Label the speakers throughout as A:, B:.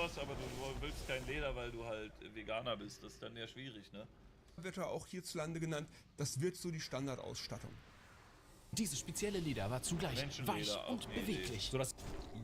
A: sowas, aber du willst kein Leder, weil du halt Veganer bist. Das ist dann ja schwierig, ne?
B: Wird er auch hierzulande genannt. Das wird so die Standardausstattung.
C: Dieses spezielle Leder war zugleich
A: Menschenleder,
C: weich
A: auch
C: und
A: eine
C: beweglich,
A: Idee.
C: sodass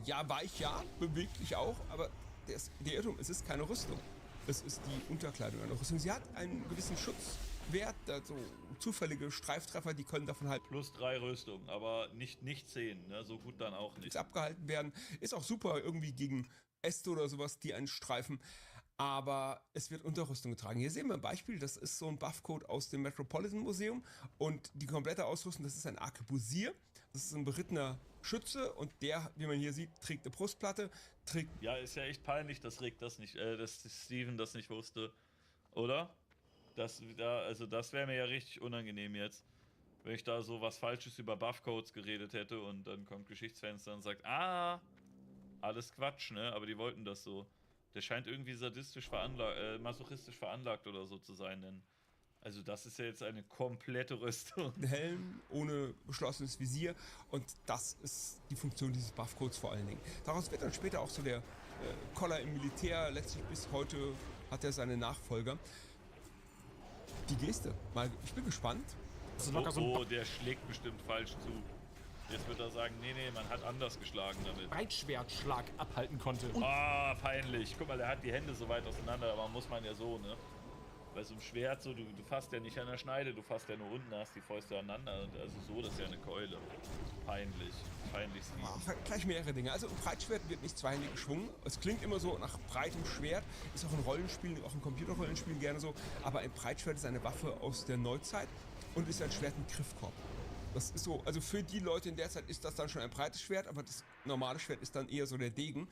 B: Ja, weich, ja, beweglich auch, aber der Irrtum, es ist keine Rüstung. Es ist die Unterkleidung einer Rüstung. Sie hat einen gewissen Schutzwert, also zufällige Streiftreffer, die können davon halt
A: Plus 3 Rüstung, aber nicht 10, ne? So gut dann auch nicht.
B: abgehalten werden. Ist auch super irgendwie gegen Äste oder sowas, die einen streifen. Aber es wird Unterrüstung getragen. Hier sehen wir ein Beispiel, das ist so ein Buffcode aus dem Metropolitan Museum. Und die komplette Ausrüstung, das ist ein Arkebusier. Das ist ein berittener Schütze und der, wie man hier sieht, trägt eine Brustplatte, trägt...
A: Ja, ist ja echt peinlich, dass Rick das nicht, dass Steven das nicht wusste. Oder? Also das wäre mir ja richtig unangenehm jetzt. Wenn ich da so was Falsches über Buffcodes geredet hätte und dann kommt Geschichtsfenster und sagt, alles Quatsch, ne? Aber die wollten das so. Der scheint irgendwie masochistisch veranlagt oder so zu sein, denn also das ist ja jetzt eine komplette Rüstung.
B: Helm ohne geschlossenes Visier und das ist die Funktion dieses Buffcodes vor allen Dingen. Daraus wird dann später auch so der Collar im Militär, letztlich bis heute hat er seine Nachfolger. Die Geste, ich bin gespannt.
C: das ist locker so ein
A: Der schlägt bestimmt falsch zu. Jetzt wird er sagen, nee, man hat anders geschlagen damit.
C: Breitschwertschlag abhalten konnte. Und
A: Peinlich. Guck mal, der hat die Hände so weit auseinander, aber muss man ja so, ne? Bei so einem Schwert, so, du fasst ja nicht an der Schneide, du fasst ja nur unten, hast die Fäuste aneinander. Also so, das ist ja eine Keule. Peinlich. Peinlich, Steven.
B: Gleich mehrere Dinge. Also ein Breitschwert wird nicht zweihändig geschwungen. Es klingt immer so nach breitem Schwert. Ist auch in Rollenspielen, auch in Computerrollenspielen gerne so. Aber ein Breitschwert ist eine Waffe aus der Neuzeit und ist ein Schwert mit Griffkorb. Das ist so, also für die Leute in der Zeit ist das dann schon ein breites Schwert, aber das normale Schwert ist dann eher so der Degen.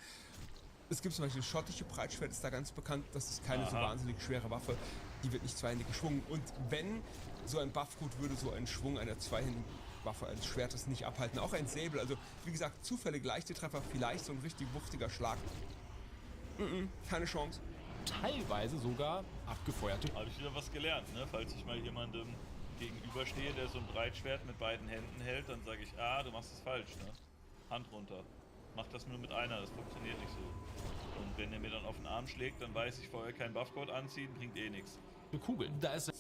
B: Es gibt zum Beispiel das schottische Breitschwert, ist da ganz bekannt. Das ist keine so wahnsinnig schwere Waffe. Die wird nicht zweihändig geschwungen. Und wenn so ein Buffcode würde so einen Schwung einer zweihändigen Waffe eines Schwertes nicht abhalten. Auch ein Säbel. Also wie gesagt, zufällig leichte Treffer, vielleicht so ein richtig wuchtiger Schlag. Keine Chance.
C: teilweise sogar abgefeuerte.
A: Habe ich wieder was gelernt, ne? Falls ich mal jemandem gegenüberstehe, der so ein Breitschwert mit beiden Händen hält, dann sage ich, du machst es falsch, ne? Hand runter. Mach das nur mit einer, das funktioniert nicht so. Und wenn er mir dann auf den Arm schlägt, dann weiß ich vorher keinen Buffcode anziehen, bringt eh nichts.
C: Eine Kugel, da ist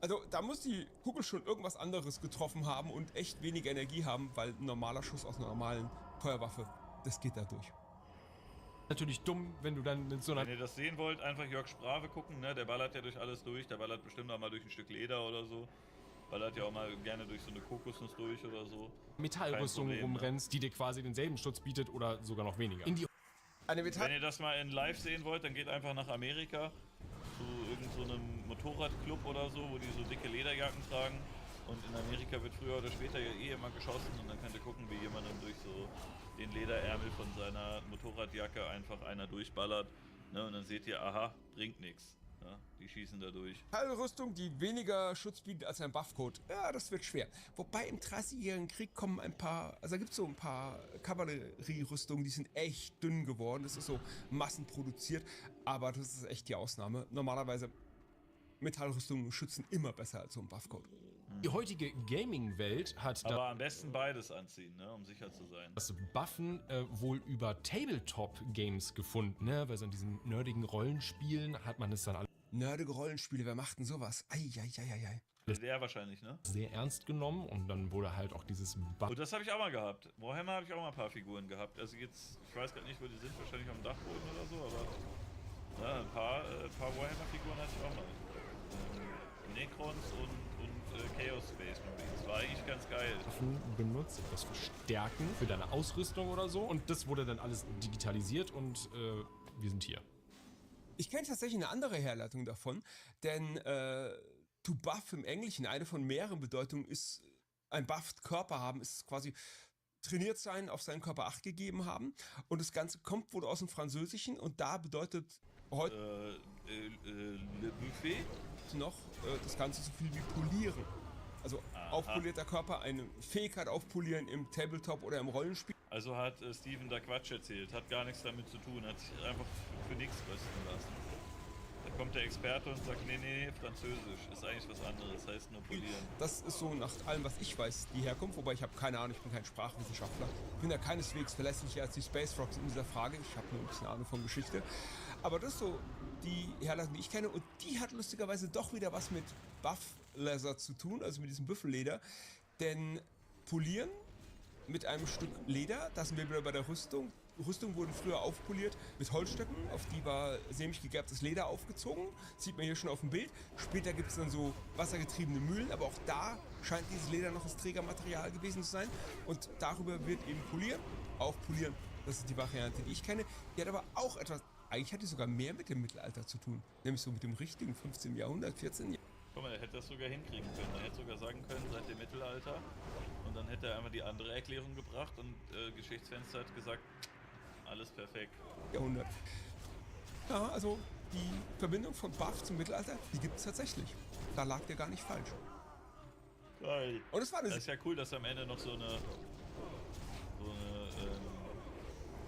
B: Also da muss die Kugel schon irgendwas anderes getroffen haben und echt wenig Energie haben, weil ein normaler Schuss aus einer normalen Feuerwaffe, das geht da durch.
C: natürlich dumm, wenn du dann mit so einer...
A: Wenn ihr das sehen wollt, einfach Jörg Sprave gucken, ne? Der ballert ja durch alles durch, der ballert bestimmt auch mal durch ein Stück Leder oder so. Ballert ja auch mal gerne durch so eine Kokosnuss durch oder so.
C: Metallrüstung
A: Kein Problem,
C: rumrennst, die dir quasi denselben Schutz bietet oder sogar noch weniger. In die
A: Wenn ihr das mal in live sehen wollt, dann geht einfach nach Amerika zu irgendeinem Motorradclub oder so, wo die so dicke Lederjacken tragen. Und in Amerika wird früher oder später ja eh immer geschossen und dann könnt ihr gucken, wie jemand dann durch so den Lederärmel von seiner Motorradjacke einfach einer durchballert. Ne? Und dann seht ihr, aha, bringt nichts. Ja, die schießen da durch.
B: Rüstung, die weniger Schutz bietet als ein Buffcode. Ja, das wird schwer. Wobei im 30-jährigen Krieg kommen ein paar, also da gibt es so ein paar Kavallerierüstungen, die sind echt dünn geworden. Das ist so massenproduziert, aber das ist echt die Ausnahme. Normalerweise Metallrüstungen schützen immer besser als so ein Buffcode.
C: Die heutige Gaming-Welt hat
A: Aber am besten beides anziehen, ne, um sicher zu sein.
C: das Buffen wohl über Tabletop-Games gefunden, ne? Weil so in diesen nerdigen Rollenspielen hat man es dann alles
B: Nerdige Rollenspiele, wer macht denn sowas? Eieieiei.
A: Der wahrscheinlich, ne?
C: sehr ernst genommen und dann wurde halt auch dieses Buff
A: Und das habe ich auch mal gehabt. Warhammer habe ich auch mal ein paar Figuren gehabt. Also jetzt, ich weiß gerade nicht, wo die sind, wahrscheinlich am Dachboden oder so, aber ja, ein paar Warhammer-Figuren hatte ich auch mal. Necrons und Chaos Space Marines. War eigentlich ganz geil.
C: benutzt, etwas verstärken für deine Ausrüstung oder so. Und das wurde dann alles digitalisiert und wir sind hier.
B: Ich kenne tatsächlich eine andere Herleitung davon, denn to buff im Englischen, eine von mehreren Bedeutungen ist, ein buffed Körper haben, ist quasi trainiert sein, auf seinen Körper Acht gegeben haben. Und das Ganze kommt wohl aus dem Französischen und da bedeutet heute
A: Le Buffet?
B: noch das Ganze so viel wie polieren. Also aufpolierter Körper, eine Fähigkeit aufpolieren im Tabletop oder im Rollenspiel.
A: Also hat Steven da Quatsch erzählt, hat gar nichts damit zu tun, hat sich einfach für nichts rösten lassen. Da kommt der Experte und sagt, nee, Französisch ist eigentlich was anderes, heißt nur polieren.
B: Das ist so nach allem, was ich weiß, die Herkunft, wobei ich habe keine Ahnung, ich bin kein Sprachwissenschaftler. Ich bin ja keineswegs verlässlicher als die Space Frogs in dieser Frage. Ich habe nur ein bisschen Ahnung von Geschichte. Aber das ist so die Herleitung, die ich kenne. Und die hat lustigerweise doch wieder was mit Buff Leather zu tun, also mit diesem Büffelleder. Denn polieren mit einem Stück Leder, da sind wir wieder bei der Rüstung. Rüstungen wurden früher aufpoliert mit Holzstöcken, auf die war sämig gegerbtes Leder aufgezogen. Sieht man hier schon auf dem Bild. Später gibt es dann so wassergetriebene Mühlen, aber auch da scheint dieses Leder noch das Trägermaterial gewesen zu sein. Und darüber wird eben polieren, aufpolieren. Das ist die Variante, die ich kenne. Die hat aber auch etwas, eigentlich hat die sogar mehr mit dem Mittelalter zu tun. Nämlich so mit dem richtigen 15. Jahrhundert, 14. Jahrhundert.
A: Guck mal, er hätte das sogar hinkriegen können. Er hätte sogar sagen können, seit dem Mittelalter. Und dann hätte er einmal die andere Erklärung gebracht und Geschichtsfenster hat gesagt, alles perfekt.
B: Jahrhundert. Ja, also die Verbindung von Buff zum Mittelalter, die gibt es tatsächlich. Da lag der gar nicht falsch.
A: Geil.
B: Und es war eine
A: Das ist ja cool, dass er am Ende noch so eine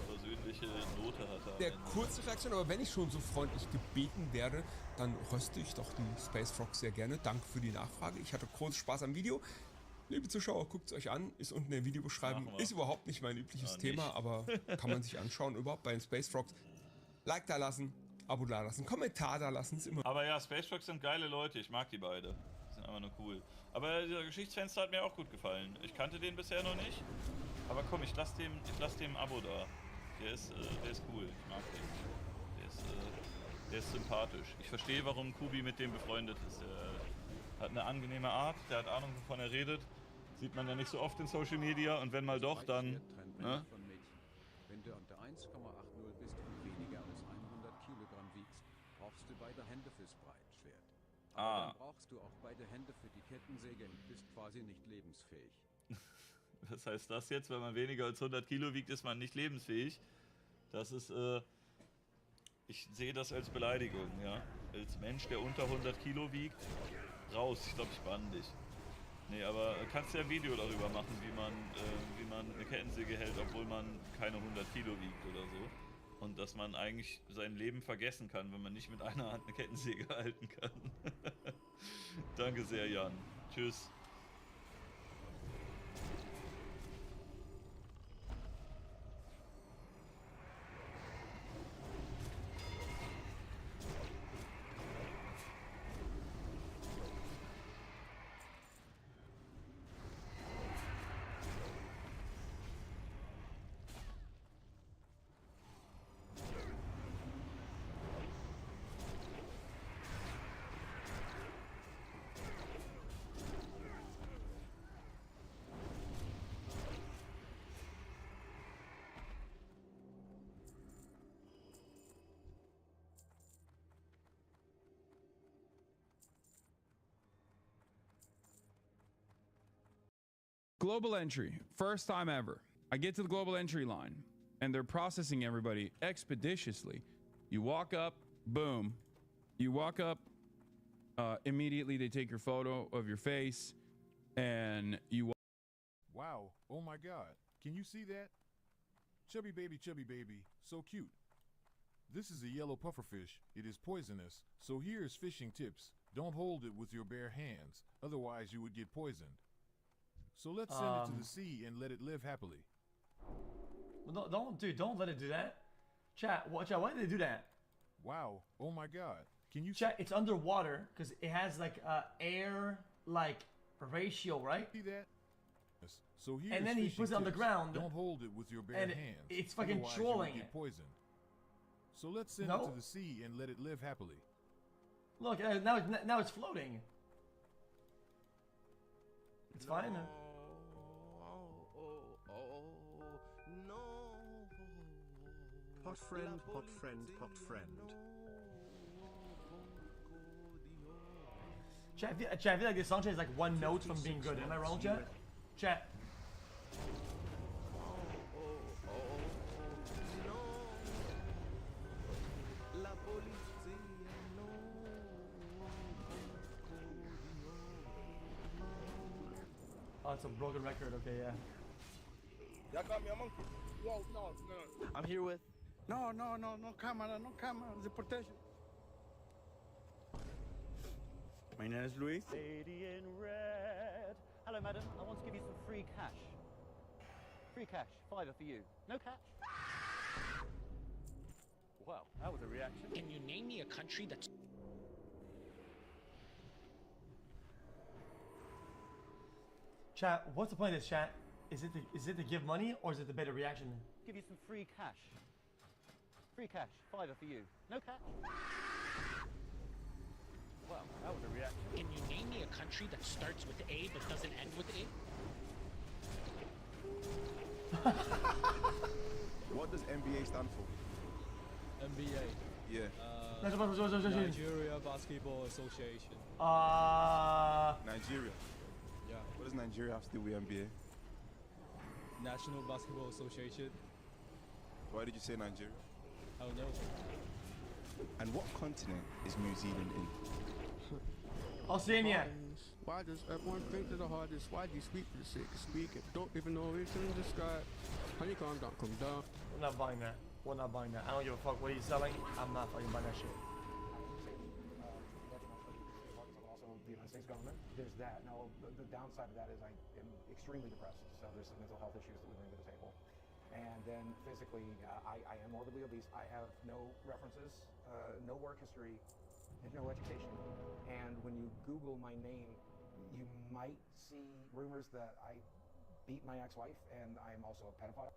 A: persönliche Note hat.
B: der kurze Reaktion, aber wenn ich schon so freundlich gebeten werde, dann röste ich doch die Space Frogs sehr gerne. Danke für die Nachfrage. Ich hatte großen Spaß am Video. Liebe Zuschauer, guckt es euch an, ist unten in der Videobeschreibung.
A: Machen wir.
B: Ist überhaupt nicht mein übliches
A: Ja,
B: Thema,
A: nicht.
B: aber kann man sich anschauen. Überhaupt bei den Space Frogs. Like da lassen, Abo da lassen, Kommentar da lassen, ist immer.
A: Aber ja, Space Frogs sind geile Leute, ich mag die beide. Die sind einfach nur cool. Aber dieser Geschichtsfenster hat mir auch gut gefallen. Ich kannte den bisher noch nicht. Aber komm, ich lass dem ein Abo da. Der ist cool, ich mag den. Der ist sympathisch. Ich verstehe, warum Kubi mit dem befreundet ist. Er hat eine angenehme Art, der hat Ahnung, wovon er redet. Sieht man ja nicht so oft in Social Media und wenn mal doch, dann. Ne?
D: Wenn du unter 1,80 bist und weniger als 100 Kilogramm wiegst, brauchst du beide Hände fürs Breitschwert. Aber dann brauchst du auch beide Hände für die Kettensäge und bist quasi nicht lebensfähig.
A: Was heißt das jetzt? Wenn man weniger als 100 Kilo wiegt, ist man nicht lebensfähig. Das ist, ich sehe das als Beleidigung, ja. Als Mensch, der unter 100 Kilo wiegt, raus. Ich glaube, ich bann dich. Nee, aber kannst ja ein Video darüber machen, wie man eine Kettensäge hält, obwohl man keine 100 Kilo wiegt oder so. Und dass man eigentlich sein Leben vergessen kann, wenn man nicht mit einer Hand eine Kettensäge halten kann. Danke sehr, Jan. Tschüss.
E: Global entry, first time ever. I get to the global entry line and they're processing everybody expeditiously. You walk up, boom. You walk up, immediately they take your photo of your face and you
F: Wow, oh my God, can you see that? Chubby baby, so cute. This is a yellow pufferfish. It is poisonous, so here's fishing tips. Don't hold it with your bare hands, otherwise you would get poisoned. So let's send it to the sea and let it live happily.
G: Well, don't let it do that. Chat, why did they do that?
F: Wow, oh my God, can you
G: Chat, it's underwater because it has like air like ratio, right?
F: see that? Yes. So here's
G: And then he
F: fishing
G: puts it on the
F: tips.
G: ground,
F: Don't hold it with your bare
G: and
F: hands.
G: it's fucking
F: otherwise you
G: trolling
F: would get
G: it.
F: poisoned. So let's send it
G: No.
F: to the sea and let it live happily.
G: Look, now it's floating. It's fine.
H: Pot friend, pot friend, pot friend.
G: Chat, I feel like this song is like one note from being good. Am I wrong, chat? Chat. Oh, it's a broken record. Okay, yeah.
I: Y'all call me a monkey? Whoa, no.
H: I'm here with. No, camera, the protection.
J: My name is Luis.
K: Lady in red. Hello, madam. I want to give you some free cash. Free cash. £5 for you. No catch. Well, that was a reaction.
L: Can you name me a country that's...
G: Chat, what's the point of this, chat? Is it to give money or is it to better reaction?
K: Give you some free cash. Free cash. £5 for you. No catch. Well, that was a reaction.
L: Can you name me a country that starts with A but doesn't end with A?
I: What does NBA stand for?
M: NBA.
I: Yeah.
M: Nigeria Basketball Association.
I: Nigeria.
M: Yeah.
I: What does Nigeria have to do with NBA?
M: National Basketball Association.
I: Why did you say Nigeria?
M: I don't know.
I: And what continent is New Zealand in?
G: Oceania.
N: Why does everyone think they're the hardest? Why do you speak to the sick? Speak it. Don't even know it's in the sky. Honeycomb, don't come down.
G: We're not buying that. We're not buying that. I don't give a fuck what he's selling. I'm not fucking buying that shit.
O: Also, the United States government. There's that. Now, the downside of that is I am extremely depressed. So there's some mental health issues that we bring to the table. And then physically, I am morbidly obese. I have no references, no work history, and no education. And when you Google my name, you might see rumors that I beat my ex-wife and I am also a pedophile.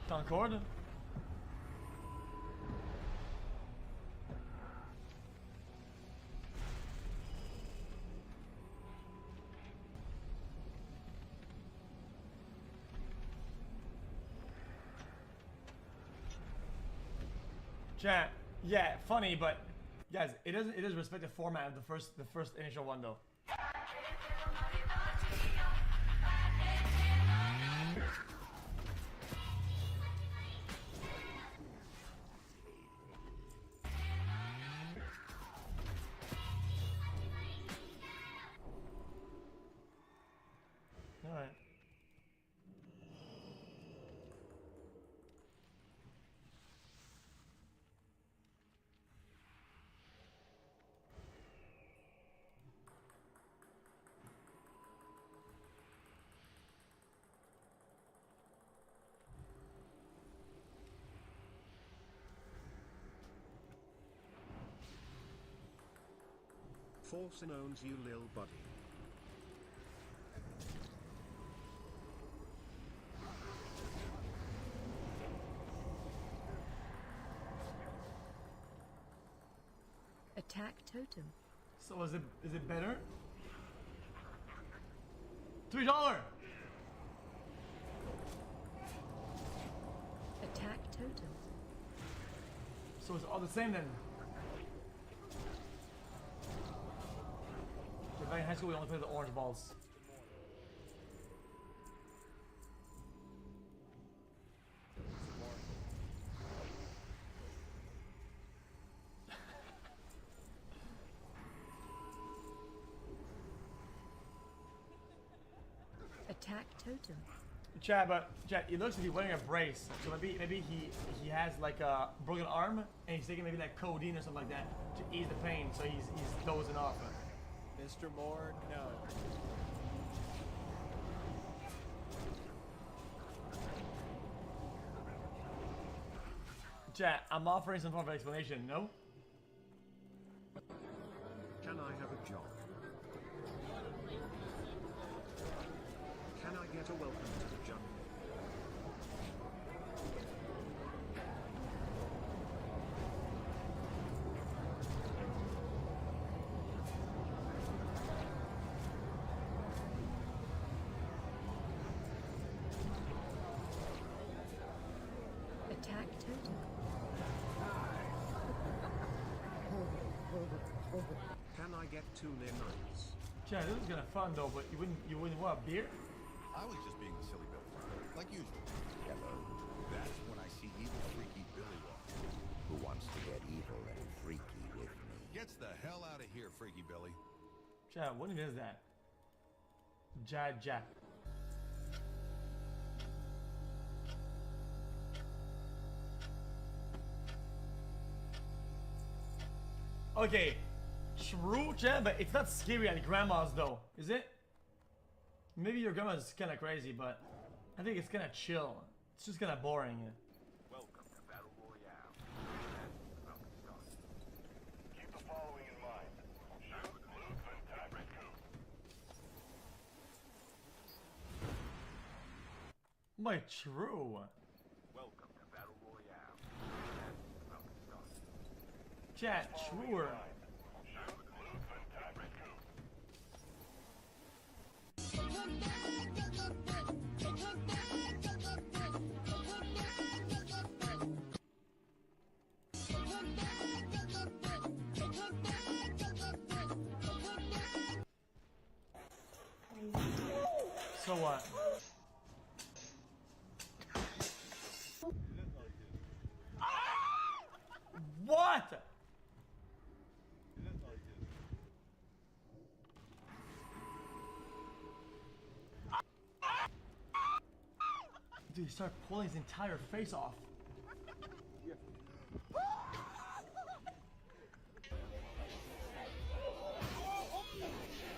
G: Concord? Chat, yeah, funny, but guys, it does respect the format of the first initial one though. All right.
H: Forsen owns you, lil buddy.
P: Attack totem.
G: So is it better? $3.
P: Attack totem.
G: So it's all the same then. Back in high school, we only played the orange balls.
P: Attack totem.
G: Chad, he looks like he's wearing a brace. So maybe he has like a broken arm and he's taking maybe like codeine or something like that to ease the pain. So he's dozing off.
M: Mr. Moore, no.
G: Chat, I'm offering some form of explanation, no?
H: Can I have a job? Can I get a welcome to the jungle?
P: Attack totem.
H: Can I get 2 near nights?
G: Chat, this is kind of fun though, but you wouldn't want a beer?
J: I was just being a silly Bill, like usual. Hello. That's when I see evil freaky Billy walk.
Q: Who wants to get evil and freaky with me?
J: Gets the hell out of here, freaky Billy.
G: Chat, what is that? Jack. Okay, true, chat, but it's not scary at grandma's though, is it? Maybe your grandma's kind of crazy, but I think it's kind of chill. It's just kind of boring.
J: Welcome to Battle Royale. Keep the following in mind. Shoot, loot, and time recoup.
G: My true.
J: Welcome to Battle Royale.
G: Chat, truer. So what? What? Dude, he started pulling his entire face off.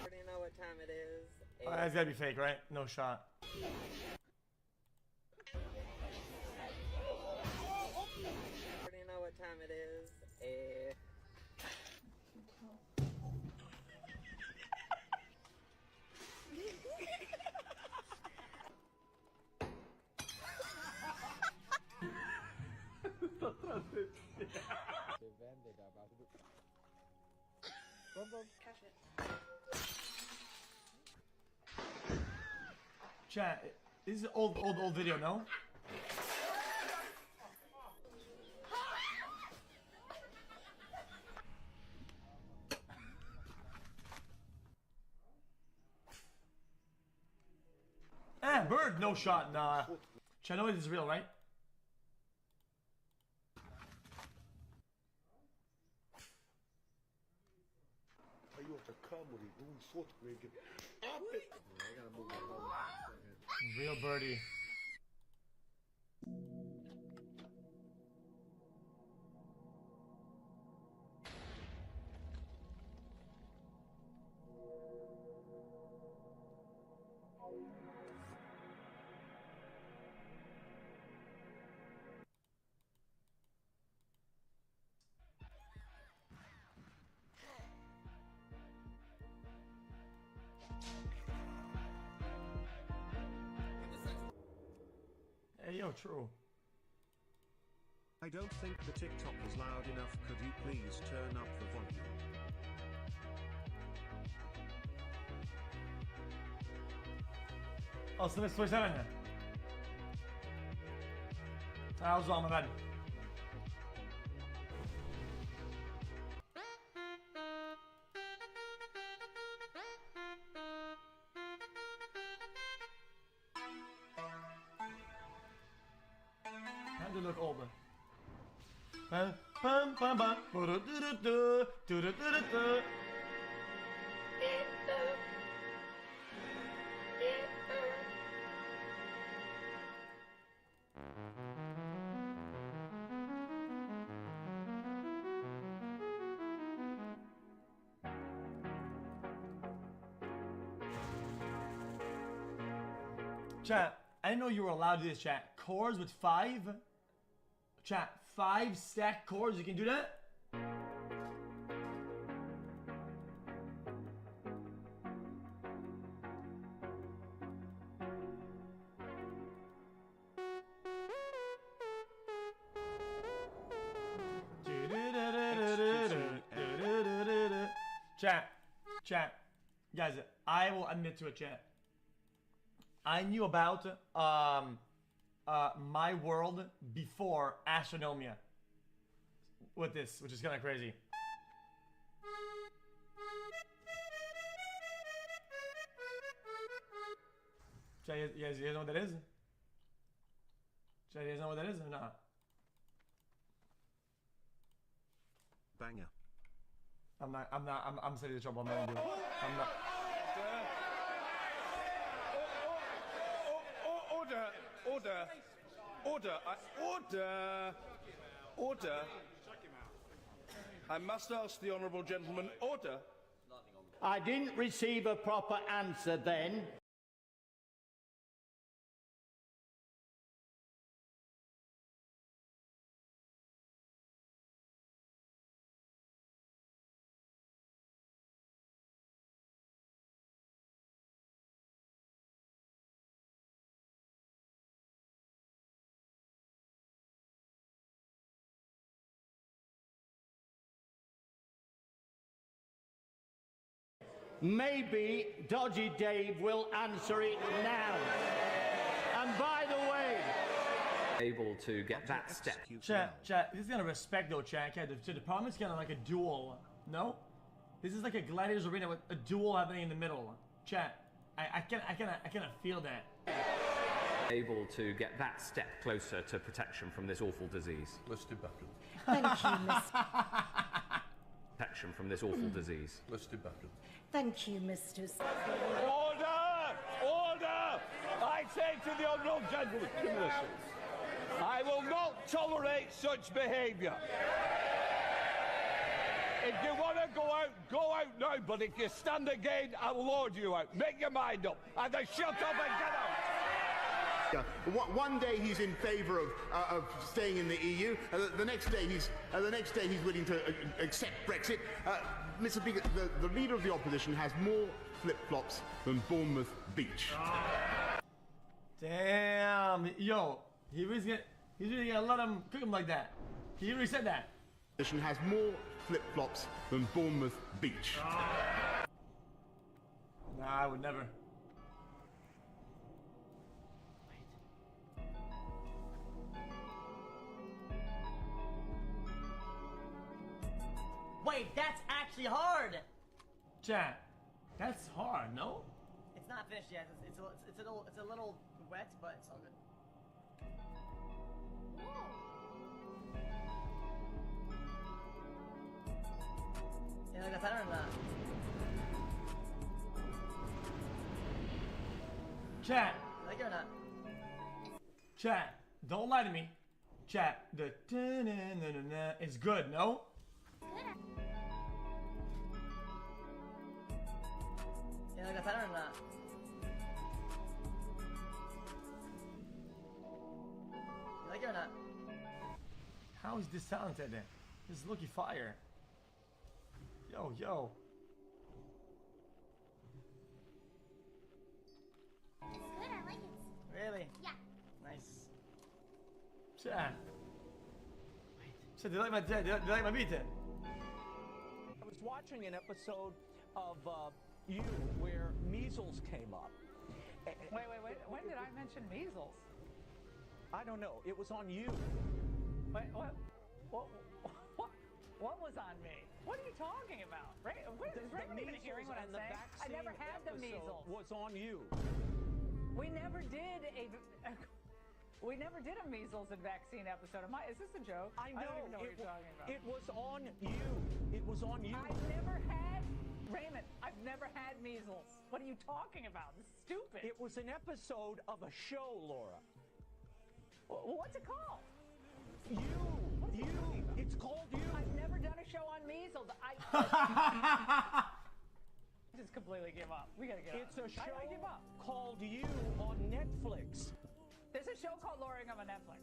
R: Already know what time it is.
G: Oh, that's gotta be fake, right? No shot.
R: Already know what time it is.
G: Chat, this is old video, no? Bird, no shot, nah. Chat, I know this is real, right? Real birdie. Hey, yo, true.
H: I don't think the TikTok is loud enough. Could you please turn up the volume?
G: Oh, so it's 27. I was on my bed. Time to look older. Bum, bum, bum, bum. Do-do-do-do-do. Do-do-do-do-do. Chat, I didn't know you were allowed to do this, chat. Cores with 5? Chat, 5 stack cores, you can do that? Chat, guys, I will admit to it, chat. I knew about my world before Astronomia with this, which is kind of crazy. Chat, you guys know what that is? Chat, you guys know what that is or not?
H: Banger.
G: I'm setting the trouble. I'm not gonna do it. I'm not.
S: Order. I must ask the honourable gentleman, order.
K: I didn't receive a proper answer then. Maybe Dodgy Dave will answer it now. And by the way,
T: able to get that step.
G: Chat, this is kind of respect though, chat. The problem is kind of like a duel. No? This is like a gladiators arena with a duel happening in the middle. Chat, I kind of feel that.
T: Able to get that step closer to protection from this awful disease.
S: Listed button.
P: Thank you, Mr.
T: Protection from this awful disease.
S: Listed button.
P: Thank you, Mr.
S: Order! Order! I say to the honourable gentleman, give me this. I will not tolerate such behaviour. If you want to go out now, but if you stand again, I'll lord you out. Make your mind up. Either shut up and get out.
U: One day he's in favour of staying in the EU. The next day he's willing to accept Brexit. Mr. Bigot, the leader of the opposition has more flip-flops than Bournemouth Beach.
G: Damn, yo, he's really gonna let him cook him like that. He really said that.
U: Opposition has more flip-flops than Bournemouth Beach.
G: Nah, I would never.
V: Wait, that's actually hard.
G: Chat, that's hard, no?
V: It's not finished yet. It's a little wet, but it's all good. You like that better or not?
G: Chat.
V: You like it or not?
G: Chat, don't lie to me. Chat, the ta-na-na-na-na is good, no?
V: You like that better or not? You like it or not?
G: How is this talented then? This is Lucky Fire. Yo.
V: It's good, I like it. Really? Yeah. Nice.
G: Chat. Chat, do you like my beat then?
W: I was watching an episode of You where measles came up.
X: Wait. When did I mention measles?
W: I don't know. It was on You.
X: Wait, what was on me? What are you talking about? Is Raymond even hearing what I'm saying? I never had the measles.
W: Was on You.
X: We never did a measles and vaccine episode. Is this a joke?
W: I know.
X: I don't even know what you're talking about.
W: It was on You. It was on You.
X: I've never had, Raymond, I've never had measles. What are you talking about? This is stupid.
W: It was an episode of a show, Laura.
X: What's it called?
W: You. It's called You.
X: I've never done a show on measles. I just completely give up. We gotta get
W: It's a show
X: I give up.
W: called You on Netflix.
X: There's a show called Luring on Netflix.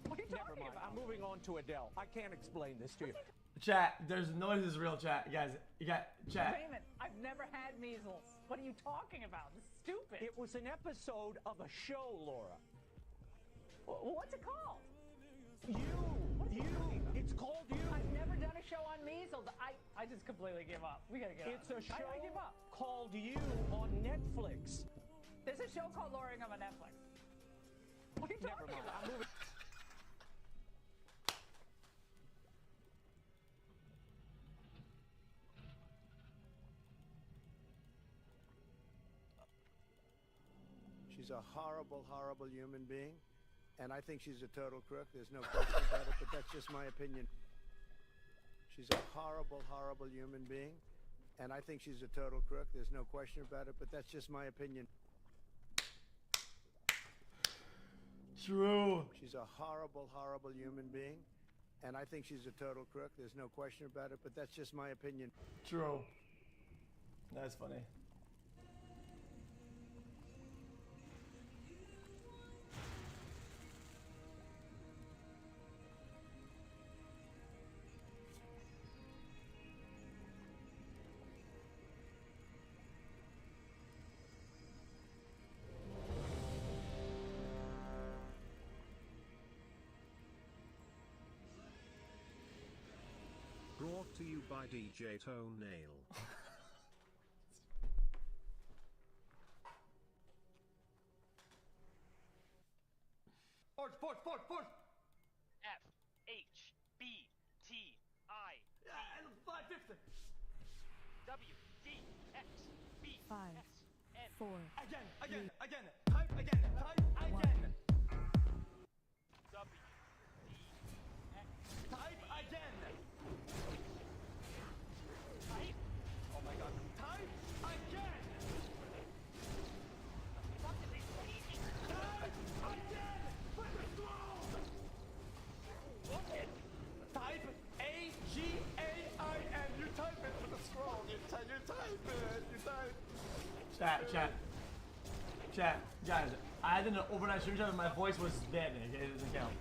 X: What are you
W: Never
X: talking
W: mind.
X: about?
W: I'm moving on to Adele. I can't explain this to you.
G: Chat, there's no way this is real, chat. You guys, you got chat.
X: Raymond, I've never had measles. What are you talking about? This is stupid.
W: It was an episode of a show, Laura.
X: What's it called?
W: You. It's called You.
X: I've never done a show on measles. I just completely give up. We gotta get
W: It's a show
X: I give up.
W: called You on Netflix.
X: There's a show called Luring on Netflix. What are you
W: Never
X: talking
W: mind.
X: about?
W: I'm moving.
A: She's a horrible, horrible human being, and I think she's a total crook. There's no question about it, but that's just my opinion. She's a horrible, horrible human being, and I think she's a total crook. There's no question about it, but that's just my opinion.
G: True.
A: She's a horrible, horrible human being, and I think she's a total crook. There's no question about it, but that's just my opinion.
G: True. That's funny.
H: Brought to you by DJ Toenail.
G: Force!
X: F H B T I D.
G: 550.
X: W D X B
B: 5,
X: S N.
B: 4.
G: Again. Type again. W D X. Type again.
X: Type.
G: Oh my god. Type again.
X: What is it saying?
G: Type again. Put the scroll.
X: What is?
G: Type AGAIN. You type it with the scroll. You type it. Chat. Guys, I did an overnight stream chat and my voice was dead. Okay, it doesn't count.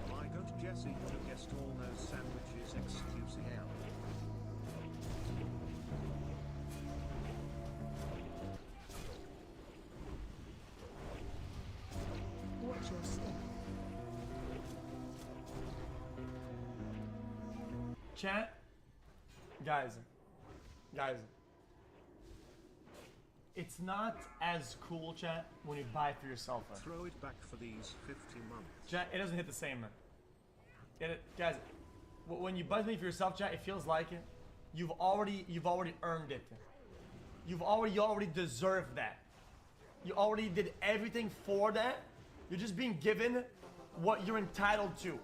H: My God, Jesse, you guessed all those sandwiches. Excuse me.
B: Watch your step.
G: Chat. Guys. It's not as cool, chat, when you buy for yourself.
H: Throw it back for these 50 months.
G: Chat, it doesn't hit the same. Guys, when you buy something for yourself, chat, it feels like you've already earned it. You already deserve that. You already did everything for that. You're just being given what you're entitled to.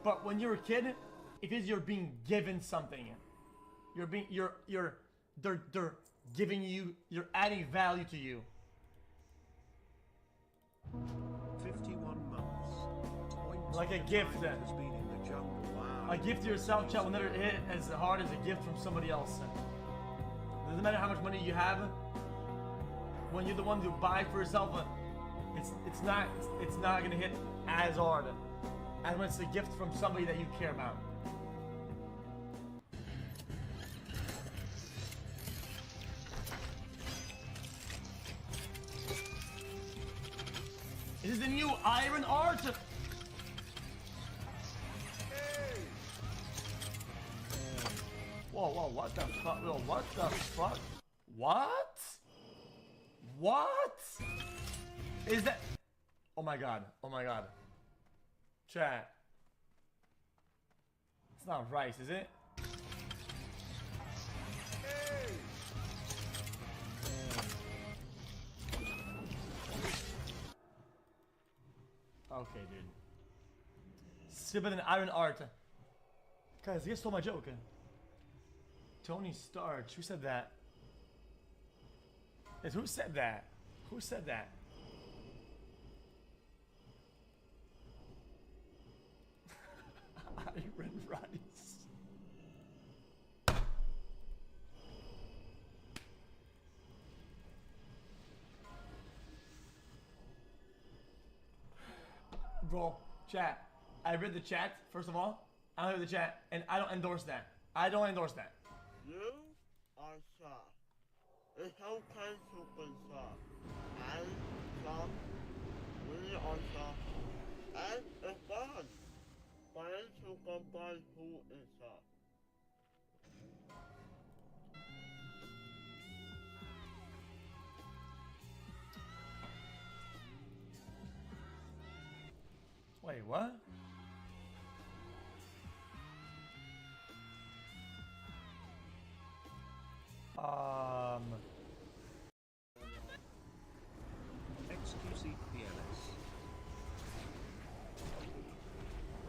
G: But when you're a kid, it is you're being given something. They're giving you, you're adding value to you.
H: 51 months.
G: Like a gift then.
H: Has been in the jungle. Wow.
G: A gift to yourself, chat, will never hit as hard as a gift from somebody else. Doesn't matter how much money you have. When you're the one to buy for yourself, it's not gonna hit as hard as when it's a gift from somebody that you care about. This is the new Iron Art. Whoa, what the fuck? Whoa, what the fuck? What? What? Is that? Oh my god. Chat. It's not rice, is it? Okay, dude. Stupid and Iron Art. Guys, you guys stole my joke. Tony Stark. Who said that? Yes, who said that? Who said that? Iron Rice. Bro, chat. I read the chat, first of all. I read the chat, and I don't endorse that.
C: You are soft. It's okay to be soft. I'm soft. We are soft. And it's fun. Find to combine who is soft.
G: Wait, what?
H: XQCPLS.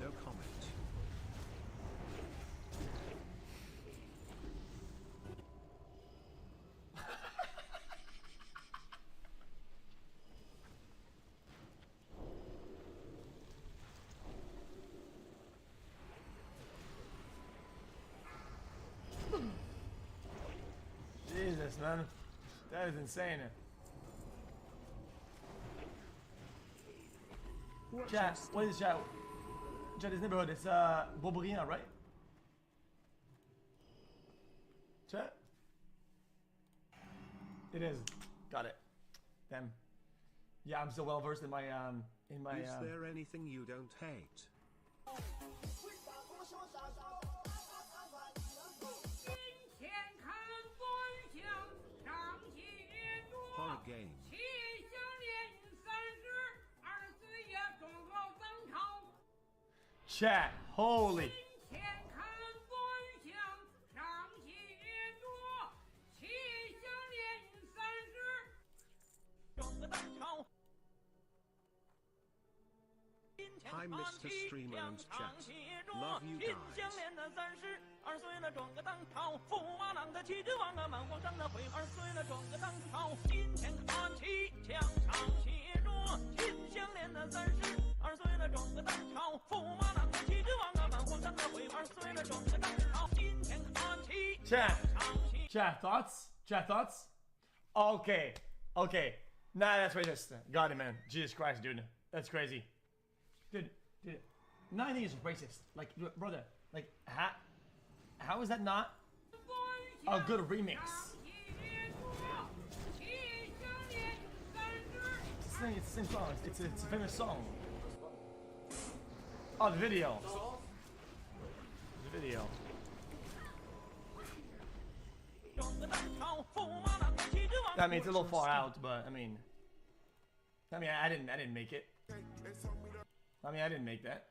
H: No comment.
G: Jesus, man. That is insane. Chat, what is chat? Chat is neighborhood. It's Beaubriand, right? Chat? It is. Got it. Damn. Yeah, I'm still well versed in my
H: Is there anything you don't hate? Horror game.
G: Chat, holy.
H: Hi, Mr. Streamer and chat. Love you guys.
W: 22岁了转个当朝，驸马郎的旗帜王啊，满皇上的22岁了转个当朝，金钱看齐，墙上写着秦香莲的32岁了转个当朝，驸马郎的旗帜王啊，满皇上的22岁了转个当朝，金钱看齐。
G: Chat thoughts? Chat thoughts? Okay, okay. Nah, that's racist. Got it, man. Jesus Christ, dude. That's crazy. Dude, 90s is racist. Like, brother, like, how is that not a good remix? It's the same song. It's a famous song. Oh, the video. The video. I mean, it's a little far out, but I mean, I didn't make it. I mean, I didn't make that.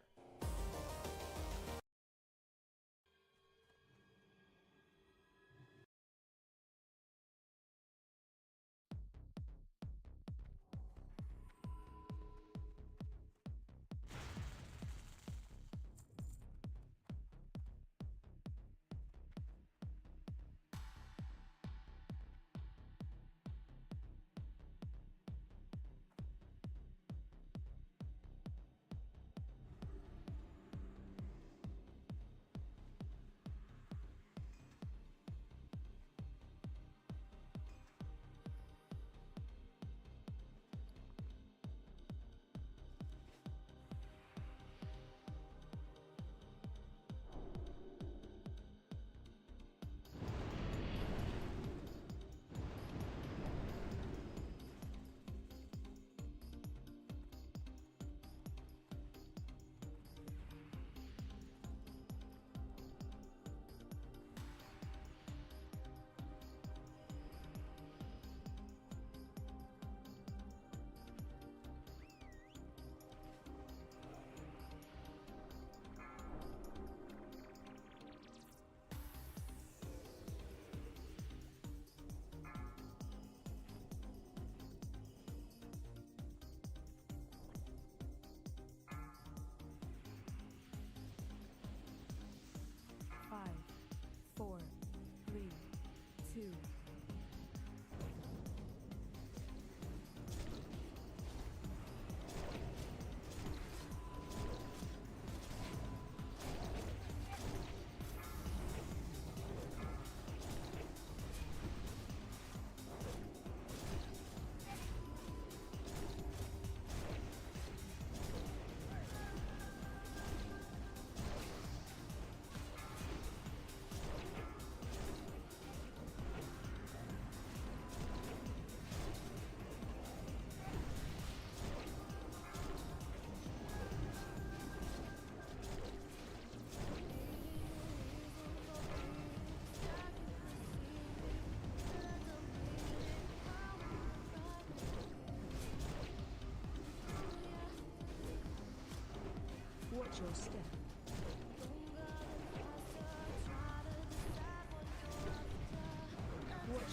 B: Watch your step. Watch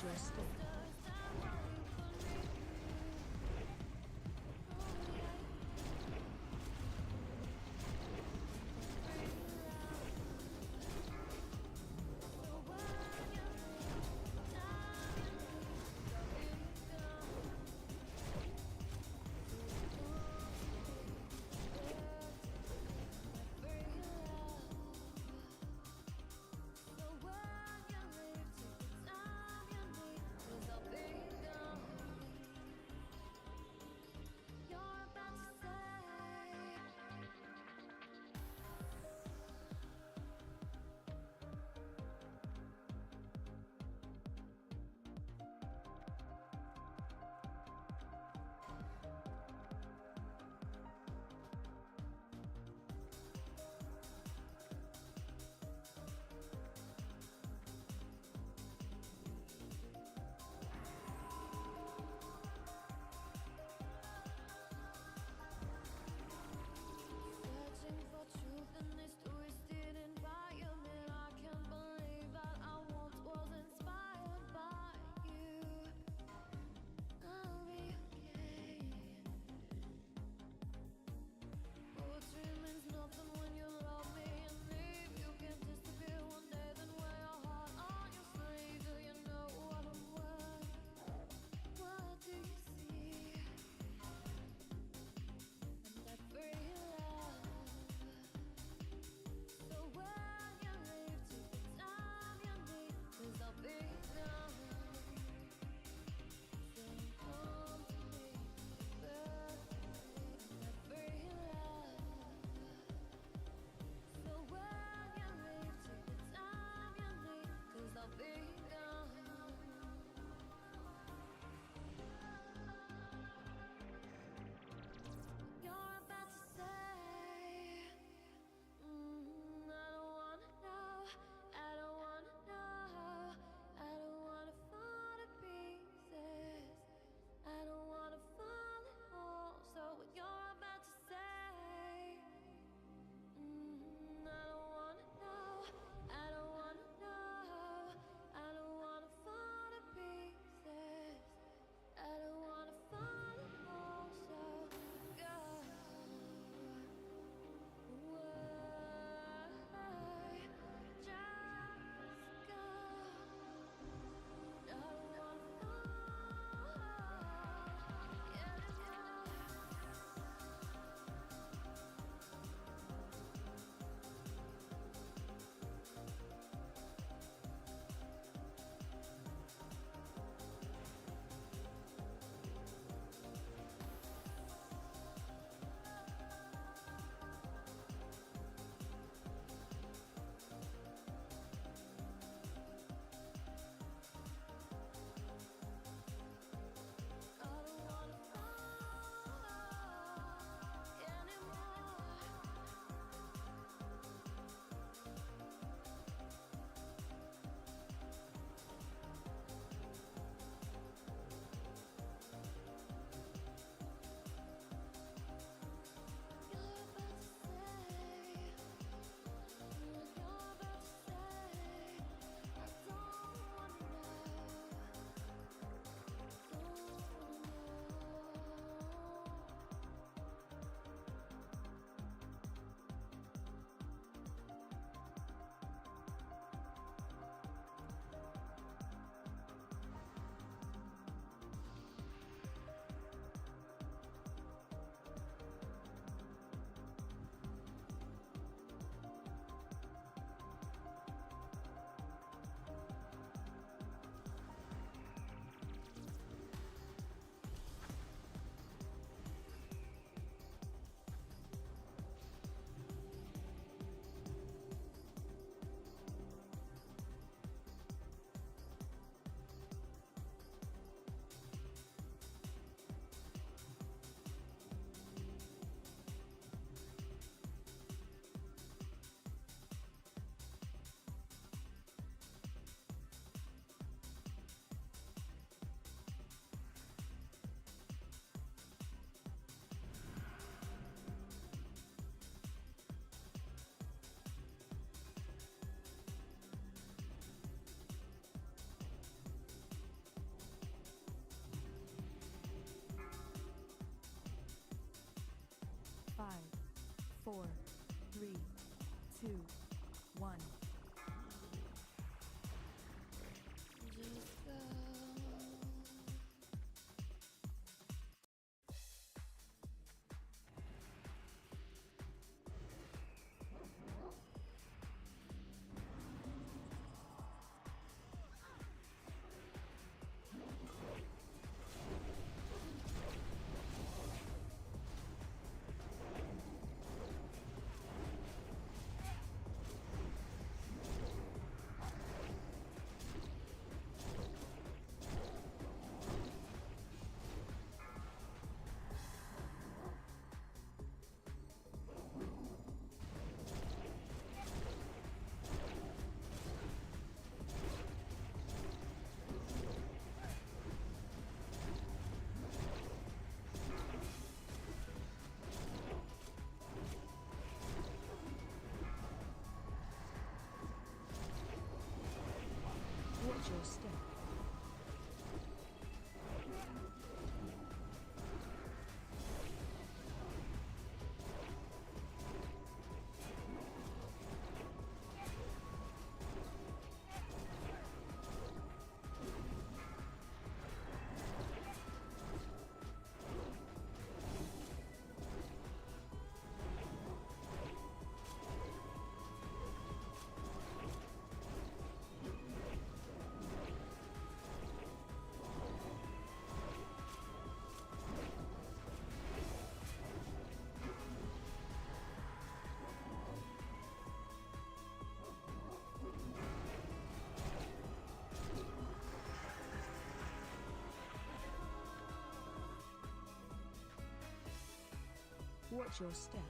B: 4, 3, 2, 1.
D: Just go.
B: Watch your step. Watch your step.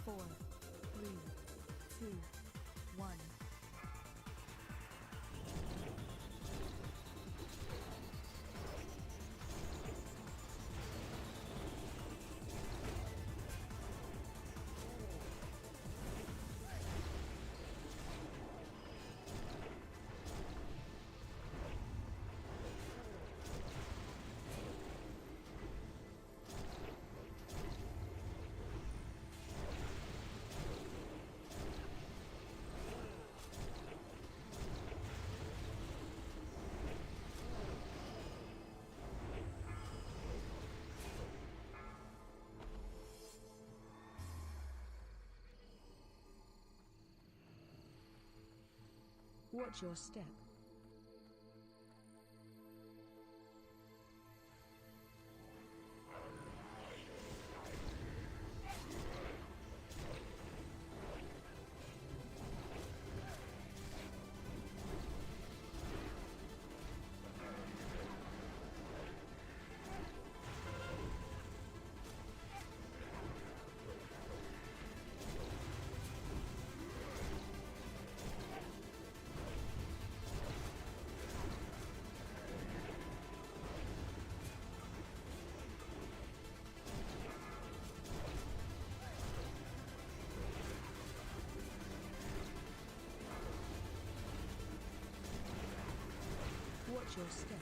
B: 4, 3, 2, 1. Watch your step. Watch your step.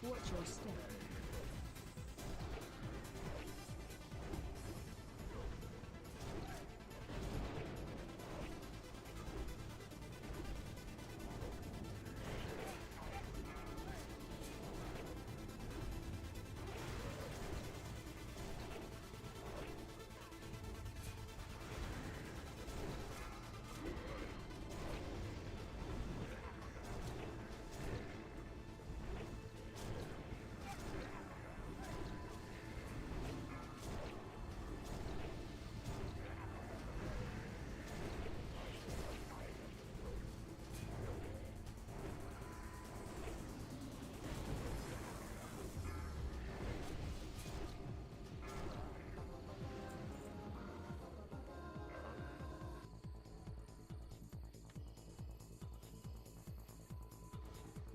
B: Watch your step.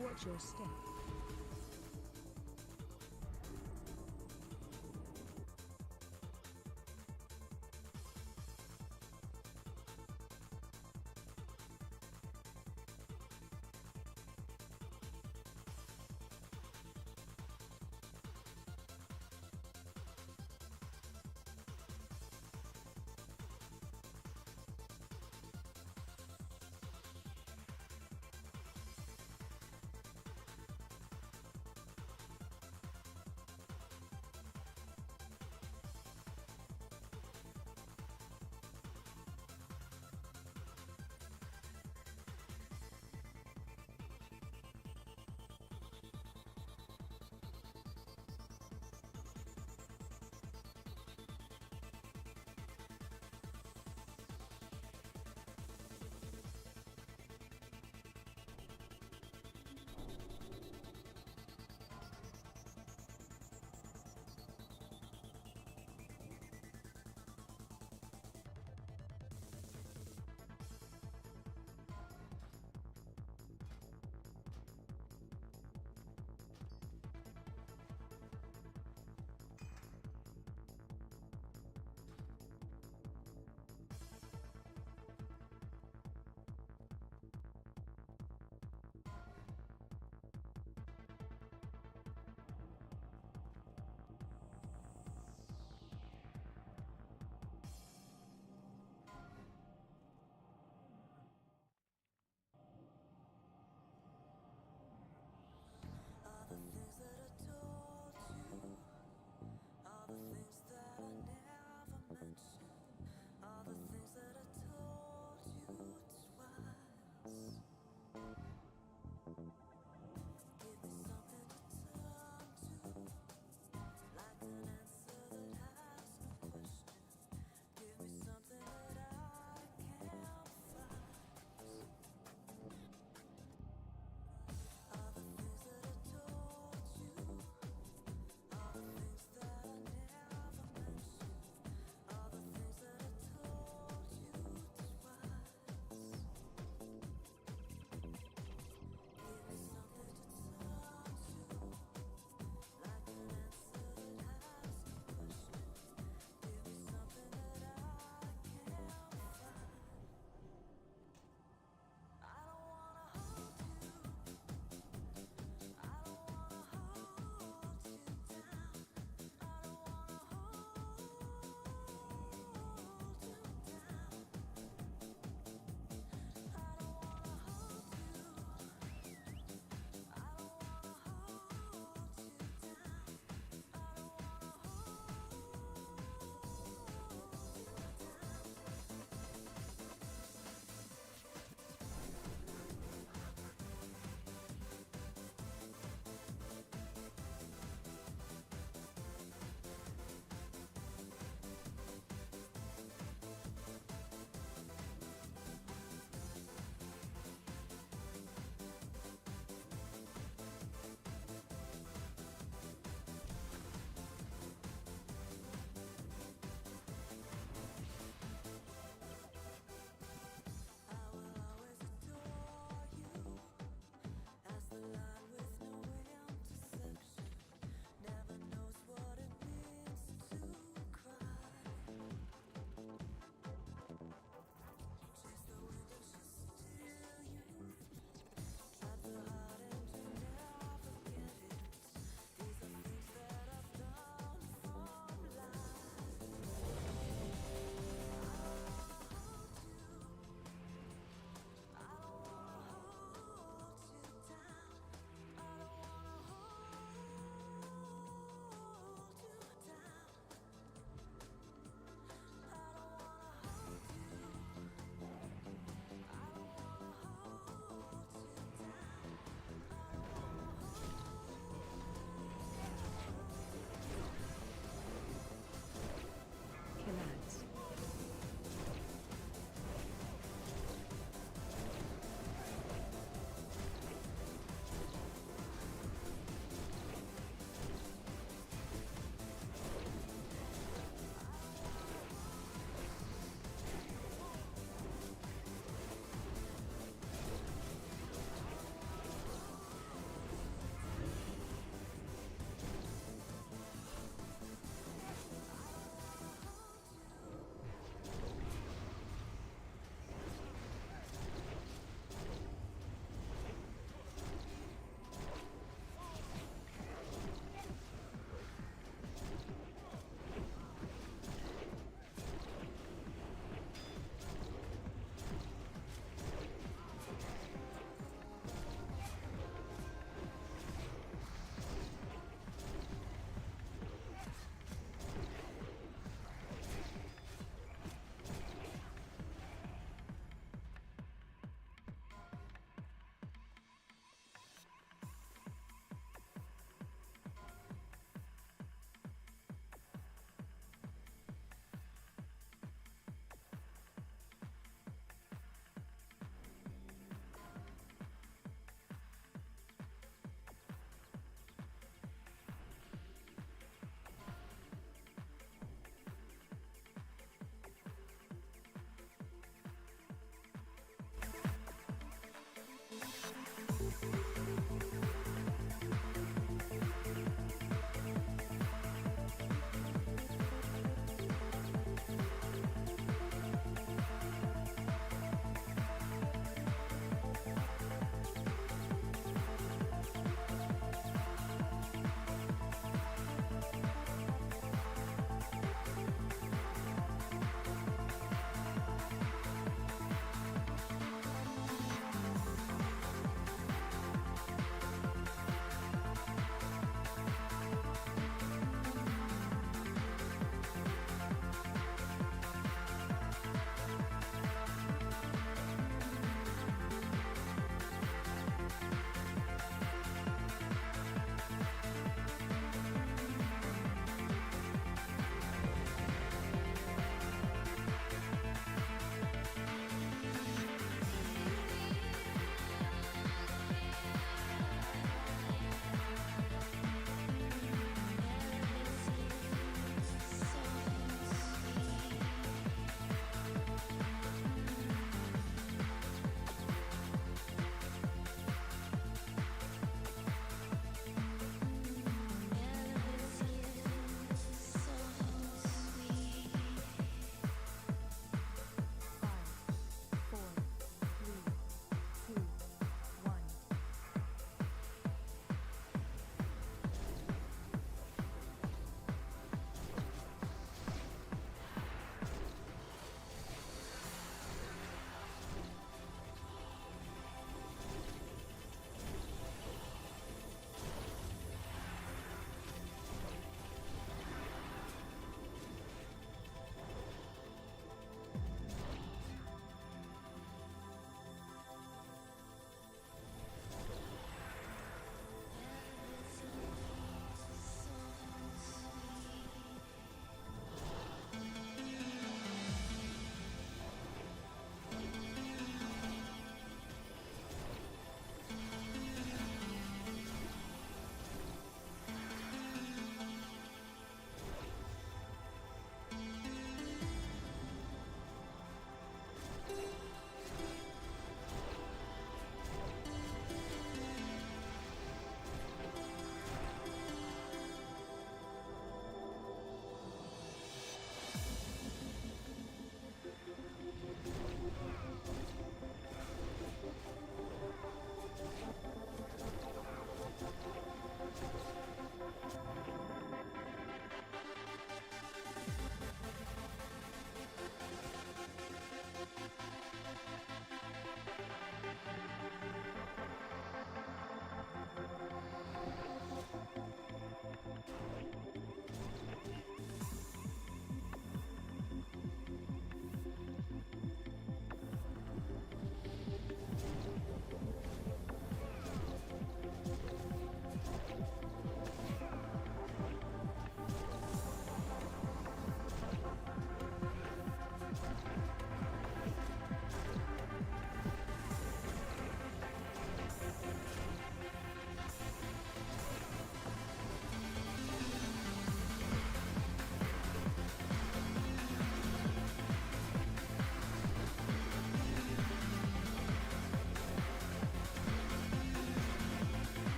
B: Watch your step.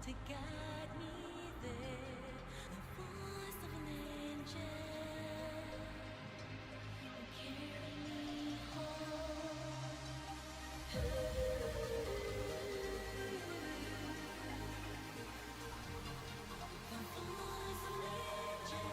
D: to guide me there. The voice of an angel will carry me home. The voice of an angel.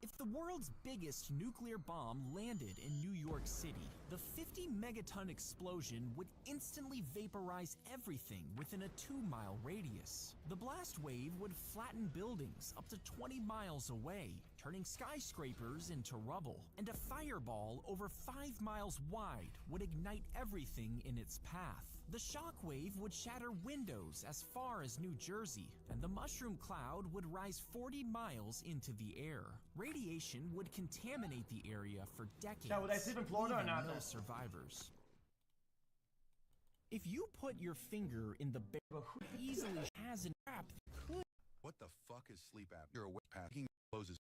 E: If the world's biggest nuclear bomb landed in New York City, the 50 megaton explosion would instantly vaporize everything within a 2-mile radius. The blast wave would flatten buildings up to 20 miles away, turning skyscrapers into rubble, and a fireball over 5 miles wide would ignite everything in its path. The shockwave would shatter windows as far as New Jersey, and the mushroom cloud would rise 40 miles into the air. Radiation would contaminate the area for decades,
G: Now, would I sleep in Florida or
E: leaving
G: not
E: no
G: then?
E: survivors. If you put your finger in the barrel, who easily has an trap that could
J: What the fuck is sleep apnea? You're awake packing closes.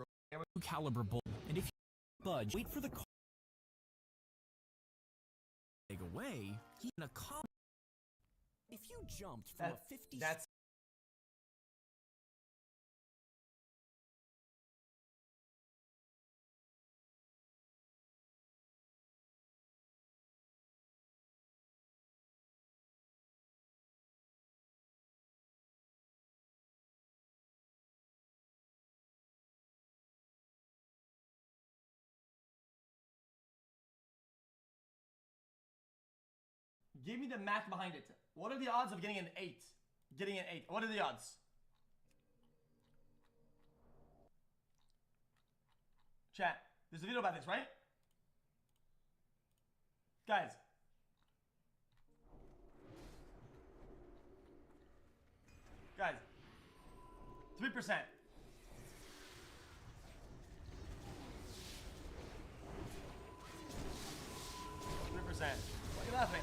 E: caliber bullet, and if you budge, wait for the car to take away, he in a car. If you jumped from a 50
G: That's Give me the math behind it. What are the odds of getting an 8? Getting an 8. What are the odds? Chat. There's a video about this, right? Guys. Guys. 3%. 3%. Why are you laughing?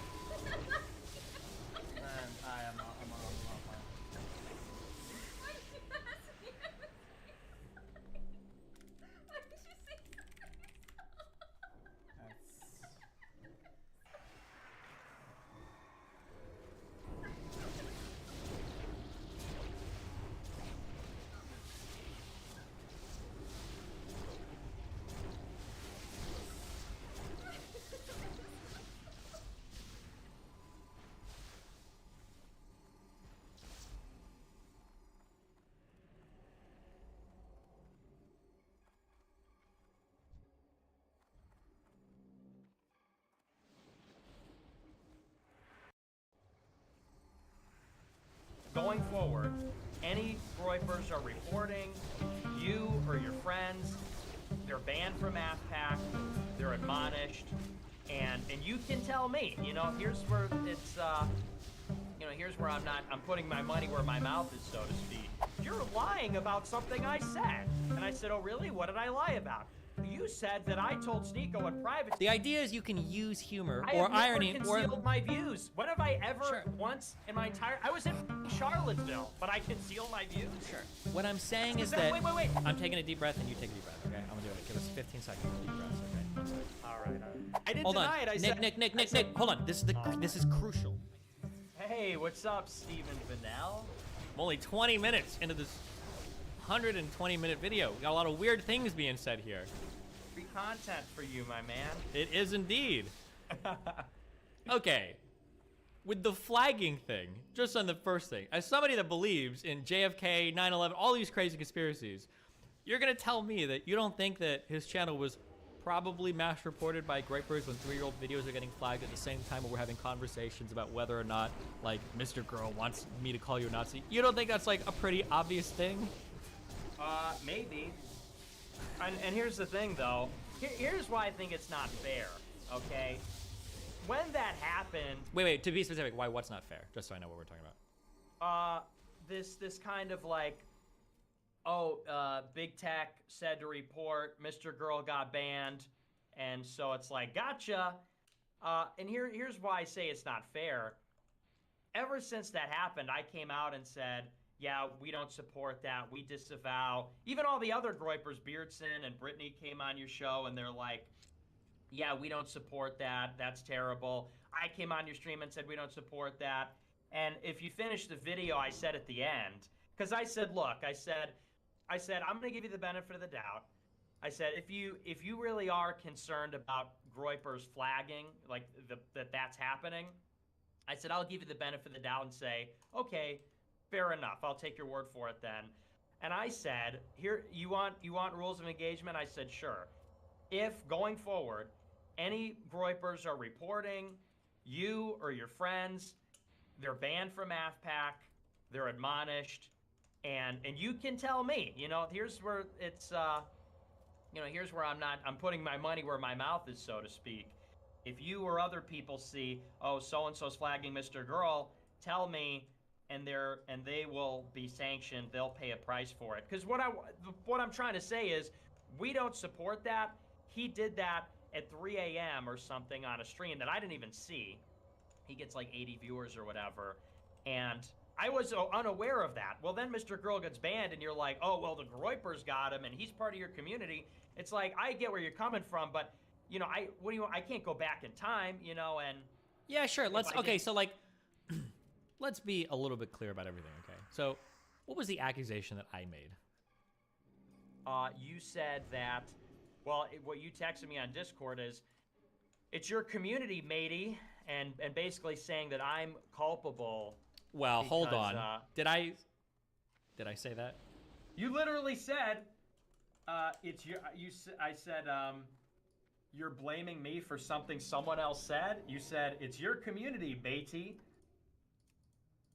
G: Man, I'm not fine.
F: Going forward, any groypers are reporting you or your friends, they're banned from AFPAC, they're admonished, and you can tell me, you know, here's where it's, you know, here's where I'm putting my money where my mouth is, so to speak. You're lying about something I said. And I said, oh really? What did I lie about? You said that I told Sneeko in private.
I: The idea is you can use humor
F: I
I: or
F: have
I: irony
F: never
I: or
F: concealed my views. When have I ever once in my entire... I was in Charlottesville, but I conceal my views?
I: Sure. What I'm saying is
F: Wait,
I: that...
F: wait.
I: I'm taking a deep breath and you take a deep breath, okay? I'm gonna do it. Give us 15 seconds of deep breaths, okay? 1 second.
F: All right. I didn't
I: Hold
F: deny
I: on.
F: it. I
I: Nick,
F: said...
I: Nick, hold on. This is crucial.
F: Hey, what's up, Stephen Vanell?
I: I'm only 20 minutes into this 120-minute video. We got a lot of weird things being said here.
F: Free content for you, my man.
I: It is indeed. Okay. With the flagging thing, just on the first thing, as somebody that believes in JFK, 9/11, all these crazy conspiracies, you're gonna tell me that you don't think that his channel was probably mass reported by Groypers when 3-year-old videos are getting flagged at the same time when we're having conversations about whether or not, like, Mr. Girl wants me to call you a Nazi? You don't think that's, like, a pretty obvious thing?
F: Maybe. And here's the thing, though. Here's why I think it's not fair, okay? When that happened...
I: Wait, to be specific, what's not fair? Just so I know what we're talking about.
F: This kind of like, Big Tech said to report, Mr. Girl got banned, and so it's like, gotcha. And here's why I say it's not fair. Ever since that happened, I came out and said, yeah, we don't support that. We disavow. Even all the other Groypers, Beardson and Brittany came on your show and they're like, yeah, we don't support that. That's terrible. I came on your stream and said we don't support that. And if you finish the video, I said at the end, because I said, look, I said, I'm going to give you the benefit of the doubt. I said, if you really are concerned about Groypers flagging, like that's happening, I said, I'll give you the benefit of the doubt and say, okay, fair enough. I'll take your word for it then. And I said, here, you want rules of engagement? I said, sure. If going forward, any groypers are reporting you or your friends, they're banned from AFPAC, they're admonished, and you can tell me, here's where it's, here's where I'm putting my money where my mouth is, so to speak. If you or other people see, oh, so-and-so's flagging Mr. Girl, tell me, and they will be sanctioned. They'll pay a price for it. Because what I'm trying to say is, we don't support that. He did that at 3 a.m. or something on a stream that I didn't even see. He gets like 80 viewers or whatever, and I was unaware of that. Well, then Mr. Girl gets banned, and you're like, oh, well, the groypers got him, and he's part of your community. It's like, I get where you're coming from, but I can't go back in time, and
I: yeah, sure. So like, let's be a little bit clear about everything, okay? So, what was the accusation that I made?
F: You said that, well, what you texted me on Discord is, it's your community, matey, and basically saying that I'm culpable.
I: Well,
F: because,
I: hold on. Did I say that?
F: You literally said, I said, you're blaming me for something someone else said. You said, it's your community, matey.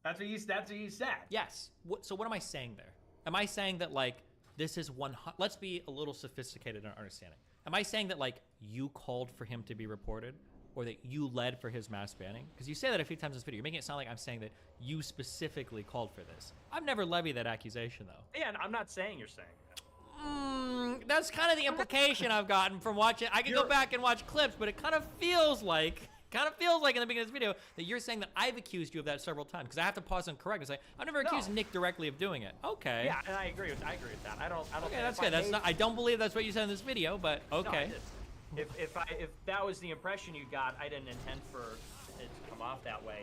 F: That's what you said.
I: Yes. So what am I saying there? Am I saying that, like, this is let's be a little sophisticated in our understanding. Am I saying that, like, you called for him to be reported, or that you led for his mass banning? Because you say that a few times in this video. You're making it sound like I'm saying that you specifically called for this. I've never levied that accusation, though.
F: Yeah, I'm not saying you're saying that.
I: That's kind of the implication I've gotten from watching. I can go back and watch clips, but it kind of feels like in the beginning of this video that you're saying that I've accused you of that several times, because I have to pause and correct and say I've never accused Nick directly of doing it. Okay.
F: Yeah, and I agree with that. I don't.
I: Okay, that's good. I don't believe that's what you said in this video, but okay.
F: No, if that was the impression you got, I didn't intend for it to come off that way.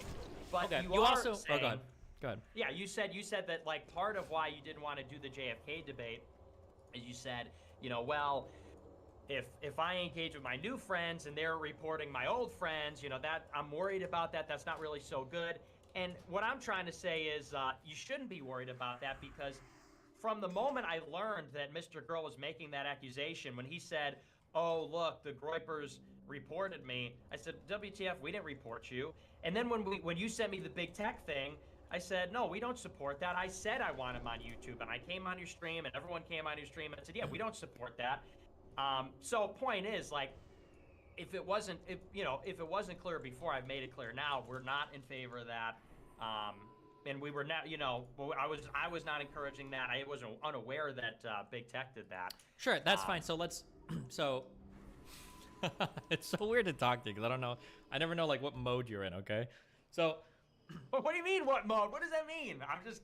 F: But
I: okay.
F: you also
I: saying, go ahead.
F: Yeah, you said that, like, part of why you didn't want to do the JFK debate is you said, well, if I engage with my new friends and they're reporting my old friends, that I'm worried about that. That's not really so good. And what I'm trying to say is you shouldn't be worried about that, because from the moment I learned that Mr. Girl was making that accusation, when he said, oh, look, the groypers reported me, I said, WTF, we didn't report you. And then when you sent me the big tech thing, I said, no, we don't support that. I said I want him on YouTube, and I came on your stream, and everyone came on your stream, and I said, yeah, we don't support that. So point is, like, if it wasn't clear before, I've made it clear now. We're not in favor of that. And we were not, I was not encouraging that. I was unaware that big tech did that.
I: Sure, that's fine. So let's, it's so weird to talk to you, because I don't know, I never know, like, what mode you're in, okay? So.
F: But what do you mean, what mode? What does that mean? I'm just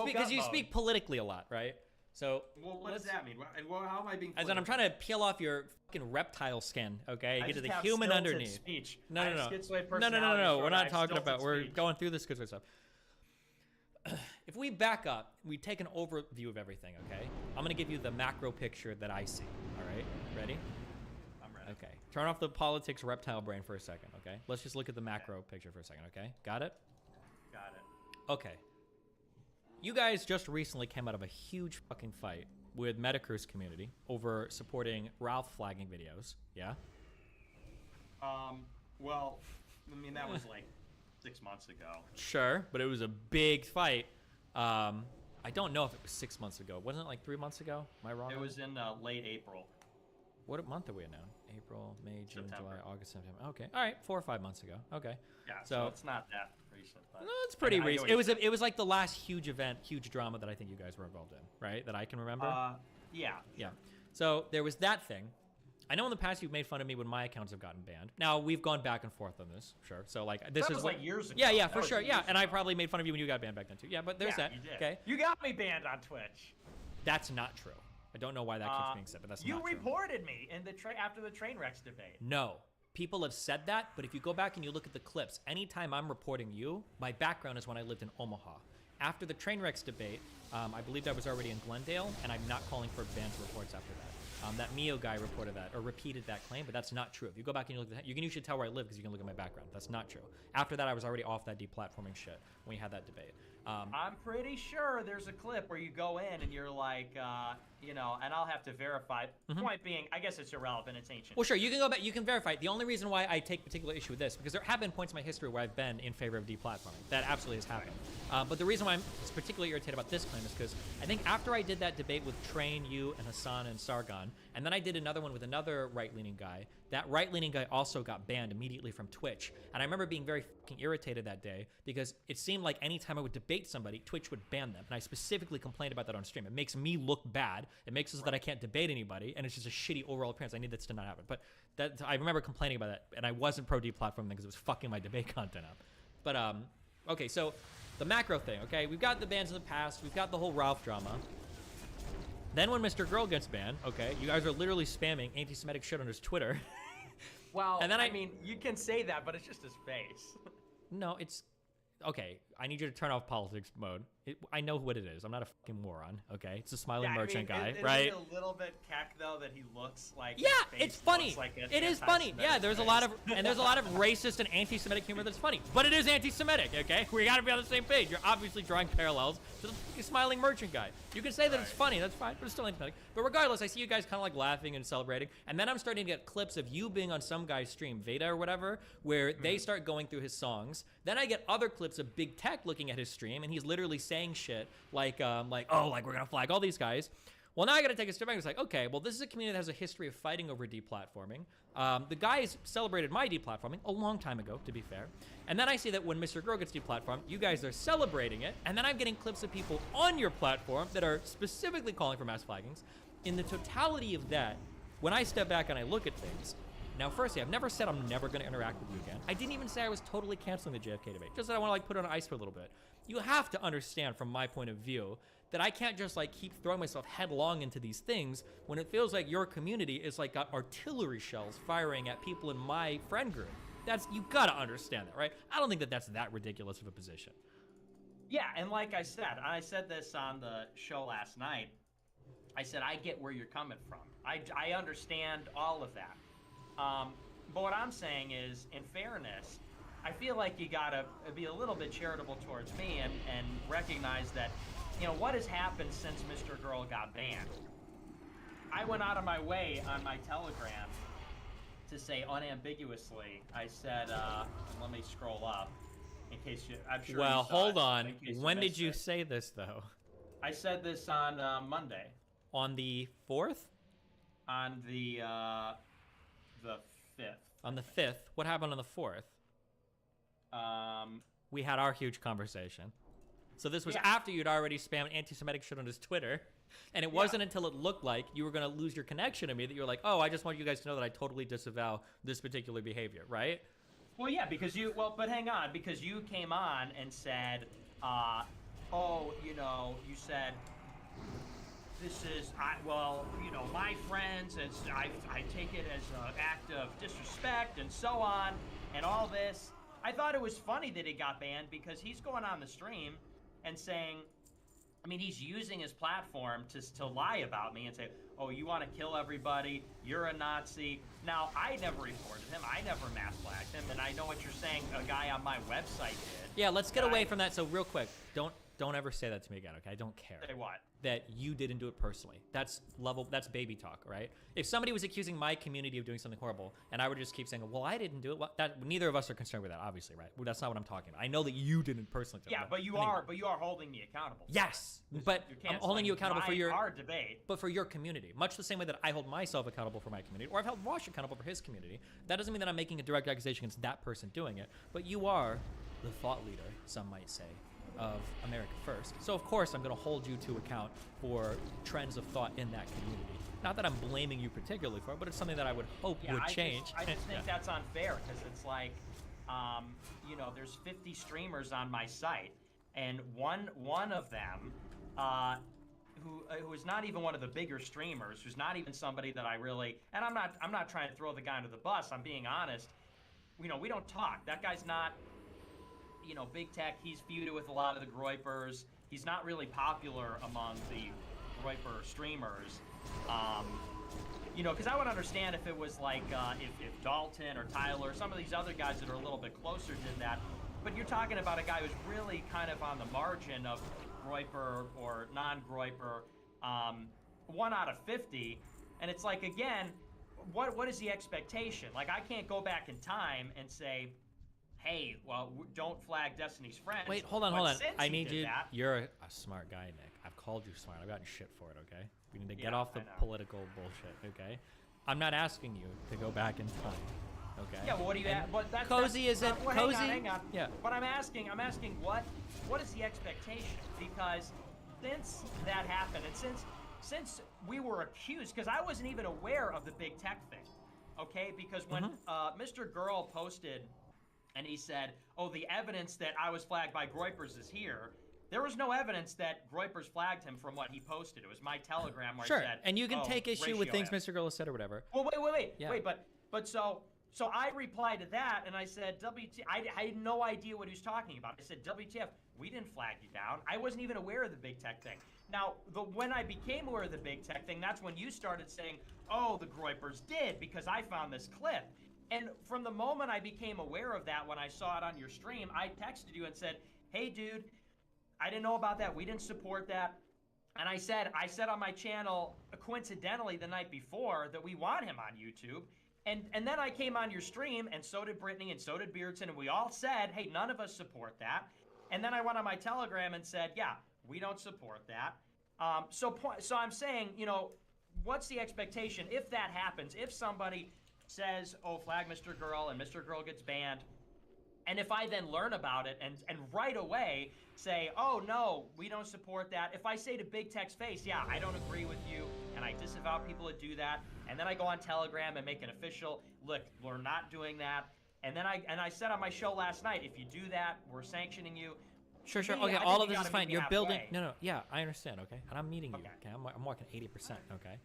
I: because you speak politically a lot, right? So.
F: Well, what does that mean? How am I being?
I: As in, I'm trying to peel off your fucking reptile skin, okay? Get to the human underneath.
F: Speech.
I: No.
F: No.
I: We're not talking about. We're going through this schizoid stuff. If we back up, we take an overview of everything, okay? I'm gonna give you the macro picture that I see. All right, ready?
F: I'm ready.
I: Okay. Turn off the politics reptile brain for a second, okay? Let's just look at the macro picture for a second, okay? Got it?
F: Got it.
I: Okay. You guys just recently came out of a huge fucking fight with Medicur's community over supporting Ralph flagging videos, yeah?
F: Well, I mean, that was like 6 months ago.
I: Sure, but it was a big fight. I don't know if it was 6 months ago. Wasn't it like 3 months ago? Am I wrong?
F: It was in late April.
I: What month are we in now? April, May, June,
F: September.
I: July, August, September. Okay. All right, 4 or 5 months ago. Okay.
F: Yeah, so it's not that recent. But
I: no, it's pretty recent. It was like the last huge event, huge drama that I think you guys were involved in, right? That I can remember.
F: Yeah.
I: Yeah. So there was that thing. I know in the past you've made fun of me when my accounts have gotten banned. Now we've gone back and forth on this, sure. So like this
F: that
I: is
F: was like years ago.
I: Yeah, for sure. Yeah, and I probably made fun of you when you got banned back then too. Yeah, but there's that.
F: You did.
I: Okay.
F: You got me banned on Twitch.
I: That's not true. I don't know why that keeps being said, but that's not true.
F: You reported me in the after the train wrecks debate.
I: No. People have said that, but if you go back and you look at the clips, anytime I'm reporting you, my background is when I lived in Omaha. After the train wrecks debate, I believed I was already in Glendale, and I'm not calling for banned reports after that. That Mio guy reported that, or repeated that claim, but that's not true. If you go back and you look at that, you should tell where I live because you can look at my background. That's not true. After that, I was already off that deplatforming shit when we had that debate.
F: I'm pretty sure there's a clip where you go in and you're like, you know, and I'll have to verify. Point being, I guess it's irrelevant. It's ancient.
I: Well, sure, you can go back, you can verify it. The only reason why I take particular issue with this, because there have been points in my history where I've been in favor of deplatforming. That absolutely has happened. But the reason why I'm particularly irritated about this claim is because I think after I did that debate with Train, you, and Hassan and Sargon, and then I did another one with another right-leaning guy, that right-leaning guy also got banned immediately from Twitch. And I remember being very fucking irritated that day because it seemed like anytime I would debate somebody, Twitch would ban them. And I specifically complained about that on stream. It makes me look bad. It makes it so that I can't debate anybody, and it's just a shitty overall appearance. I need that to not happen. But that I remember complaining about that, and I wasn't pro deplatforming because it was fucking my debate content up. But okay, so the macro thing, okay? We've got the bans in the past. We've got the whole Ralph drama. Then when Mr. Girl gets banned, okay, you guys are literally spamming anti-Semitic shit on his Twitter.
F: Well,
I: and then
F: I mean, you can say that, but it's just his face.
I: No, it's... Okay, I need you to turn off politics mode. I know what it is. I'm not a fucking moron, okay? It's a smiling merchant guy, right?
F: Isn't it a little bit keck, though, that he looks like...
I: Yeah, it's funny.
F: Like
I: it is funny. Yeah, there's a lot of racist and anti-Semitic humor that's funny, but it is anti-Semitic, okay? We gotta be on the same page. You're obviously drawing parallels to the smiling merchant guy. You can say that it's funny, that's fine, but it's still anti-Semitic. But regardless, I see you guys kind of like laughing and celebrating, and then I'm starting to get clips of you being on some guy's stream, Veda or whatever, where they start going through his songs. Then I get other clips of Big Tech looking at his stream, and he's literally saying shit like we're gonna flag all these guys. Well, now I gotta take a step back. It's like, okay, well, this is a community that has a history of fighting over deplatforming. The guys celebrated my deplatforming a long time ago, to be fair. And then I see that when Mr. Girl gets deplatformed, you guys are celebrating it. And then I'm getting clips of people on your platform that are specifically calling for mass flaggings. In the totality of that, when I step back and I look at things, now, firstly, I've never said I'm never going to interact with you again. I didn't even say I was totally canceling the JFK debate, just that I want to like put it on ice for a little bit. You have to understand from my point of view that I can't just like keep throwing myself headlong into these things when it feels like your community is like got artillery shells firing at people in my friend group. You gotta understand that, right? I don't think that that's that ridiculous of a position.
F: Yeah, and like I said this on the show last night. I said, I get where you're coming from. I understand all of that. But what I'm saying is, in fairness, I feel like you gotta be a little bit charitable towards me and recognize that, you know, what has happened since Mr. Girl got banned. I went out of my way on my Telegram to say unambiguously, I said, let me scroll up in case I'm sure
I: well,
F: you saw
I: hold
F: it,
I: on. When did you say this, though?
F: I said this on Monday.
I: On the 4th?
F: On the 5th.
I: On the 5th? What happened on the 4th? We had our huge conversation. So this was after you'd already spammed anti-Semitic shit on his Twitter. And it wasn't until it looked like you were going to lose your connection to me that you were like, oh, I just want you guys to know that I totally disavow this particular behavior, right?
F: Well, yeah, because but hang on, because you came on and said, oh, you know, you said, this is, my friends, I take it as an act of disrespect and so on, and all this. I thought it was funny that he got banned because he's going on the stream and saying, I mean, he's using his platform to lie about me and say, oh, you want to kill everybody, you're a Nazi. Now, I never reported him, I never mass flagged him, and I know what you're saying, a guy on my website did.
I: Yeah, let's get away from that. So real quick, don't ever say that to me again, okay? I don't care.
F: Say what?
I: That you didn't do it personally. That's baby talk, right? If somebody was accusing my community of doing something horrible, and I would just keep saying, well, I didn't do it, well, neither of us are concerned with that, obviously, right? Well, that's not what I'm talking about. I know that you didn't personally do it.
F: Yeah, but you are holding me accountable.
I: Yes, but I'm holding you accountable for
F: our debate.
I: But for your community, much the same way that I hold myself accountable for my community, or I've held Wash accountable for his community. That doesn't mean that I'm making a direct accusation against that person doing it, but you are the thought leader, some might say, of America First. So of course I'm going to hold you to account for trends of thought in that community. Not that I'm blaming you particularly for it, but it's something that I would hope would change.
F: I just think that's unfair because it's like, there's 50 streamers on my site, and one of them, who is not even one of the bigger streamers, who's not even somebody that I really, and I'm not trying to throw the guy under the bus. I'm being honest. We don't talk. That guy's not. Big Tech, he's feuded with a lot of the Groypers. He's not really popular among the Groyper streamers. Because I would understand if it was like, if Dalton or Tyler, some of these other guys that are a little bit closer did that. but you're talking about a guy who's really kind of on the margin of Groyper or non-Groyper, 1 out of 50, and it's like, again, what is the expectation? Like, I can't go back in time and say, hey, well, don't flag Destiny's friends.
I: Wait, hold on.
F: But since
I: I
F: he
I: need
F: did
I: you.
F: that-
I: You're a smart guy, Nick. I've called you smart. I've gotten shit for it, okay? We need to get
F: Yeah,
I: off the
F: I know.
I: political bullshit, okay? I'm not asking you to go back in time, okay?
F: Yeah, well, what do you?
I: And
F: But that's
I: Cozy isn't
F: well,
I: Cozy.
F: Hang on.
I: Yeah.
F: But I'm asking what is the expectation? Because since that happened, and since we were accused, because I wasn't even aware of the big tech thing, okay? Because when Mr. Girl posted, and he said, "Oh, the evidence that I was flagged by Groypers is here." There was no evidence that Groypers flagged him from what he posted. It was my Telegram where
I: Sure,
F: I said,
I: and you can
F: "Oh,
I: take issue with
F: ratio
I: things
F: him."
I: Mr. Girl has said or whatever.
F: Well, wait,
I: Yeah.
F: but so I replied to that and I said, I had no idea what he was talking about. I said, WTF, we didn't flag you down. I wasn't even aware of the big tech thing. Now, when I became aware of the big tech thing, that's when you started saying, oh, the Groypers did because I found this clip. And from the moment I became aware of that, when I saw it on your stream, I texted you and said, hey, dude, I didn't know about that. We didn't support that. And I said on my channel, coincidentally, the night before, that we want him on YouTube. And then I came on your stream, and so did Brittany, and so did Beardson, and we all said, hey, none of us support that. And then I went on my Telegram and said, yeah, we don't support that. So I'm saying, you know, what's the expectation if that happens? If somebody says, oh, flag Mr. Girl, and Mr. Girl gets banned, and if I then learn about it and right away say, oh, no, we don't support that. If I say to Big Tech's face, yeah, I don't agree with you, and I disavow people that do that, and then I go on Telegram and make an official, look, we're not doing that. And then I said on my show last night, if you do that, we're sanctioning you.
I: Sure.
F: Me,
I: Okay,
F: I
I: all
F: think
I: of
F: you
I: this is
F: gotta meet
I: fine.
F: me
I: You're building.
F: halfway.
I: No, yeah, I understand. Okay, and I'm meeting you. Okay, I'm walking 80%. Okay,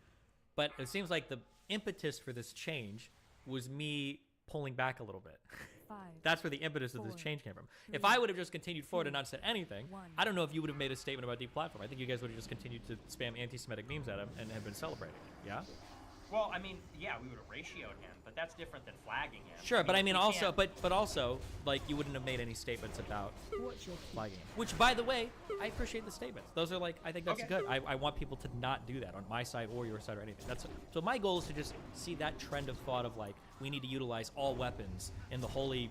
I: but it seems like the impetus for this change was me pulling back a little bit.
B: 5.
I: That's where the impetus of this
B: 4,
I: change came from.
B: 3,
I: If I would have just continued forward and not said anything,
B: 1.
I: I don't know if you would have made a statement about deplatform. I think you guys would have just continued to spam anti-Semitic memes at him and have been celebrating. Yeah.
F: Well, I mean, yeah, we would have ratioed him, but that's different than flagging him.
I: Sure, but I mean
F: we
I: also,
F: can't-
I: but also, like you wouldn't have made any statements about
B: Watch your
I: flagging him. Which, by the way, I appreciate the statements. Those are like, I think that's
F: Okay.
I: good. I want people to not do that on my side or your side or anything. That's so. My goal is to just see that trend of thought of like we need to utilize all weapons in the holy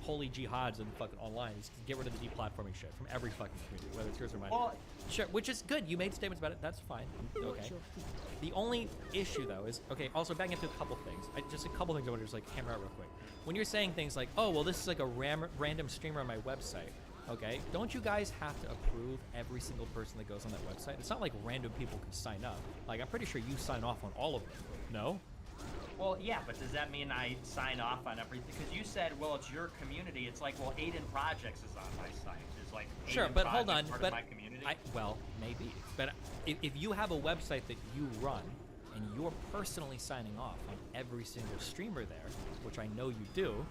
I: jihads and fucking online. Is to get rid of the deplatforming shit from every fucking community, whether it's yours or mine.
F: Well,
I: sure, which is good. You made statements about it. That's fine. Okay.
B: Watch your feet.
I: The only issue, though, is, okay, also backing into a couple things. Just a couple things I want to just, like, hammer out real quick. When you're saying things like, oh, well, this is like a random streamer on my website, okay, don't you guys have to approve every single person that goes on that website? It's not like random people can sign up. Like, I'm pretty sure you sign off on all of them. No?
F: Well, yeah, but does that mean I sign off on everything? Because you said, well, it's your community. It's like, well, Aiden Projects is on my site. It's like,
I: Sure,
F: Aiden
I: but hold on.
F: Projects part
I: But
F: of my community?
I: well, maybe. But if you have a website that you run and you're personally signing off on every single streamer there, which I know you do,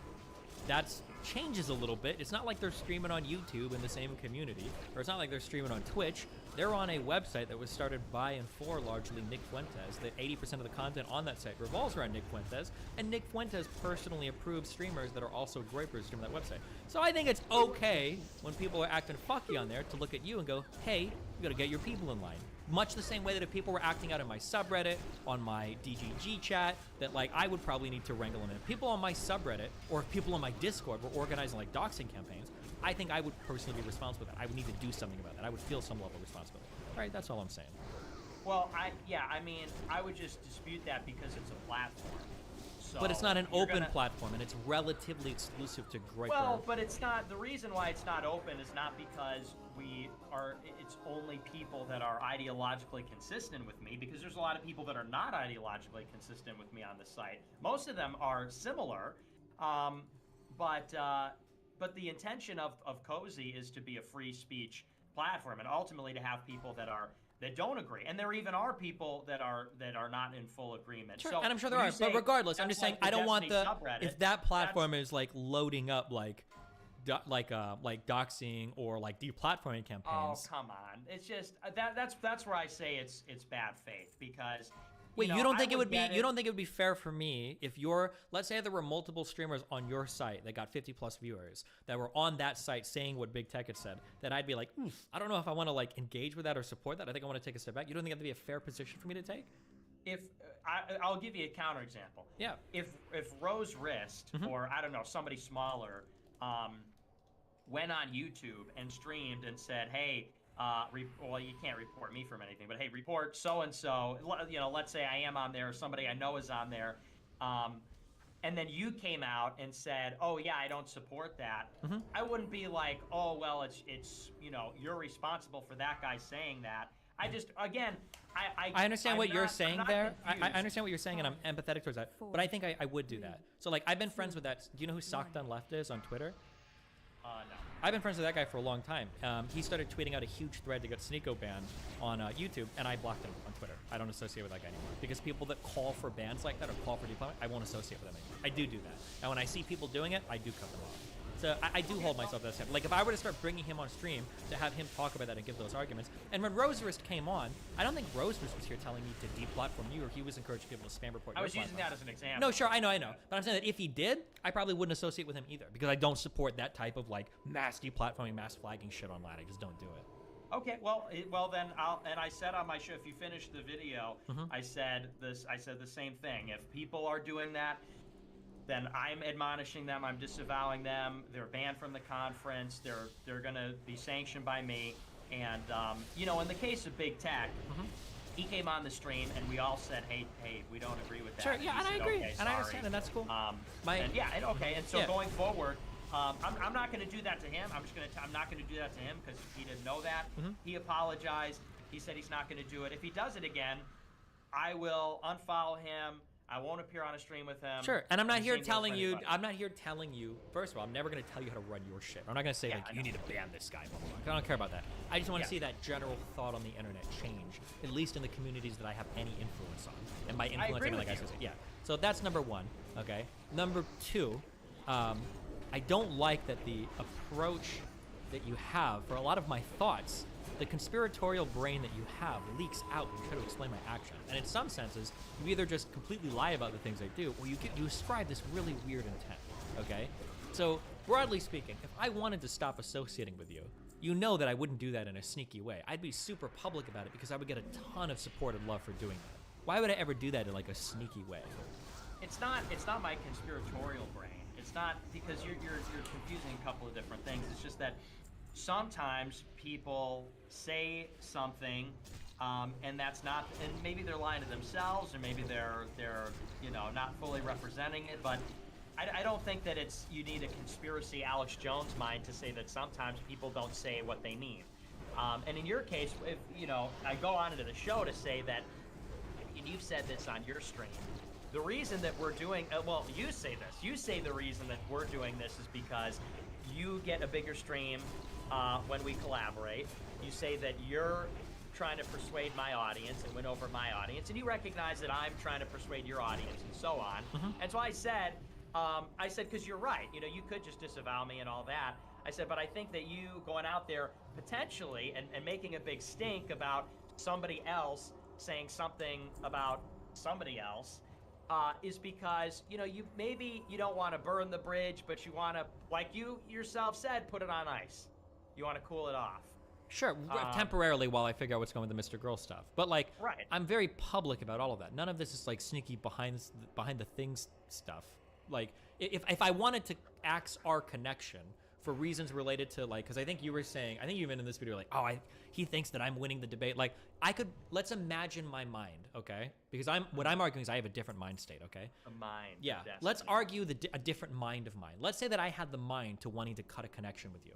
I: that changes a little bit. It's not like they're streaming on YouTube in the same community, or it's not like they're streaming on Twitch. They're on a website that was started by and for largely Nick Fuentes. That 80% of the content on that site revolves around Nick Fuentes, and Nick Fuentes personally approves streamers that are also Groypers streaming that website. So I think it's okay when people are acting fucky on there to look at you and go, hey, you gotta get your people in line. Much the same way that if people were acting out in my subreddit, on my DGG chat, that like I would probably need to wrangle them in. If people on my subreddit or if people on my Discord were organizing like doxing campaigns, I think I would personally be responsible for that. I would need to do something about that. I would feel some level of responsibility. All right, that's all I'm saying.
F: Well, I mean, I would just dispute that because it's a platform. So
I: But it's not an
F: you're
I: open
F: gonna-
I: platform, and it's relatively exclusive to Groyper.
F: Well, but it's not. The reason why it's not open is not because it's only people that are ideologically consistent with me, because there's a lot of people that are not ideologically consistent with me on the site. Most of them are similar, but the intention of Cozy is to be a free speech platform, and ultimately to have people that don't agree. And there even are people that are not in full agreement.
I: Sure,
F: So
I: and I'm sure there
F: when
I: are.
F: you say
I: But regardless, I'm
F: that's
I: just saying
F: like
I: I don't want
F: Destiny
I: the
F: subreddit,
I: if that platform is like loading up like doxing or like deplatforming
F: Oh,
I: campaigns.
F: come on. It's just that's where I say it's bad faith, because
I: Wait,
F: know,
I: you don't
F: I
I: think it would be?
F: get
I: You don't think it would be fair for me if let's say there were multiple streamers on your site that got 50 plus viewers that were on that site saying what Big Tech had said, that I'd be like, oof, I don't know if I want to like engage with that or support that. I think I want to take a step back. You don't think that'd be a fair position for me to take?
F: If I'll give you a counterexample.
I: Yeah.
F: If Rose Wrist or I don't know somebody smaller went on YouTube and streamed and said, hey. Well, you can't report me from anything, but hey, report so-and-so, you know, let's say I am on there or somebody I know is on there, and then you came out and said, oh yeah, I don't support that, I wouldn't be like, oh, well, it's you know, you're responsible for that guy saying that. I just, again,
I: I understand what you're saying there. I
F: confused.
I: understand what you're saying, and I'm empathetic towards that, but I think I would do that. So, like, I've been friends with that. Do you know who Sock Done Left is on Twitter?
F: No.
I: I've been friends with that guy for a long time. He started tweeting out a huge thread to get Sneeko banned on YouTube, and I blocked him on Twitter. I don't associate with that guy anymore. Because people that call for bans like that or call for deployment, I won't associate with them anymore. I do that. And when I see people doing it, I do cut them off. So I do hold myself to that step. Like, if I were to start bringing him on stream to have him talk about that and give those arguments, and when Roserist came on, I don't think Roserist was here telling me to deplatform you, or he was encouraging people to spam report
F: I
I: your
F: was using
I: platform.
F: that as an example.
I: No, sure, I know. But I'm saying that if he did, I probably wouldn't associate with him either, because I don't support that type of, like, mass deplatforming, mass flagging shit online. I just don't do it.
F: Okay, well then I said on my show, if you finish the video, I said the same thing. If people are doing that, then I'm admonishing them, I'm disavowing them, they're banned from the conference, they're gonna be sanctioned by me, and you know, in the case of Big Tech, he came on the stream and we all said, hey, we don't agree with that.
I: Sure, yeah, and I
F: said,
I: agree,
F: okay,
I: and I
F: sorry.
I: understand, and that's cool.
F: And so going forward, I'm not going to do that to him. I'm not going to do that to him because he didn't know that. He apologized. He said he's not going to do it. If he does it again, I will unfollow him. I won't appear on a stream with him.
I: Sure, and I'm not here
F: same goes
I: telling
F: for
I: you.
F: anybody.
I: I'm not here telling you. First of all, I'm never going to tell you how to run your shit. I'm not going to say like you need to ban this guy. Blah, blah, blah. I don't care about that. I just want to see that general thought on the internet change, at least in the communities that I have any influence on. And by influence, I mean like I said, yeah. So that's number one. Okay. Number two, I don't like that the approach that you have for a lot of my thoughts. The conspiratorial brain that you have leaks out when you try to explain my actions. And in some senses, you either just completely lie about the things I do, or you ascribe this really weird intent, okay? So, broadly speaking, if I wanted to stop associating with you, you know that I wouldn't do that in a sneaky way. I'd be super public about it because I would get a ton of support and love for doing that. Why would I ever do that in like a sneaky way?
F: It's not my conspiratorial brain. It's not because you're confusing a couple of different things. It's just that sometimes people say something and that's not, and maybe they're lying to themselves, or maybe they're you know, not fully representing it, but I don't think that you need a conspiracy Alex Jones mind to say that sometimes people don't say what they mean. And in your case, if you know, I go on into the show to say that, and you've said this on your stream, the reason that we're doing, well, you say this, you say the reason that we're doing this is because you get a bigger stream when we collaborate. You say that you're trying to persuade my audience and win over my audience, and you recognize that I'm trying to persuade your audience and so on. And so I said, because you're right, you know, you could just disavow me and all that. I said, but I think that you going out there potentially and making a big stink about somebody else saying something about somebody else is because, you know, maybe you don't want to burn the bridge, but you want to, like you yourself said, put it on ice. You want to cool it off.
I: Sure, temporarily while I figure out what's going with the Mr. Girl stuff. But like, I'm very public about all of that. None of this is like sneaky behind the things stuff. Like, if I wanted to axe our connection for reasons related to like, because I think you were saying, I think you've been in this video like, oh, he thinks that I'm winning the debate. Like, let's imagine my mind, okay? Because what I'm arguing is I have a different mind state, okay?
F: A mind.
I: Yeah. Let's argue a different mind of mine. Let's say that I had the mind to wanting to cut a connection with you.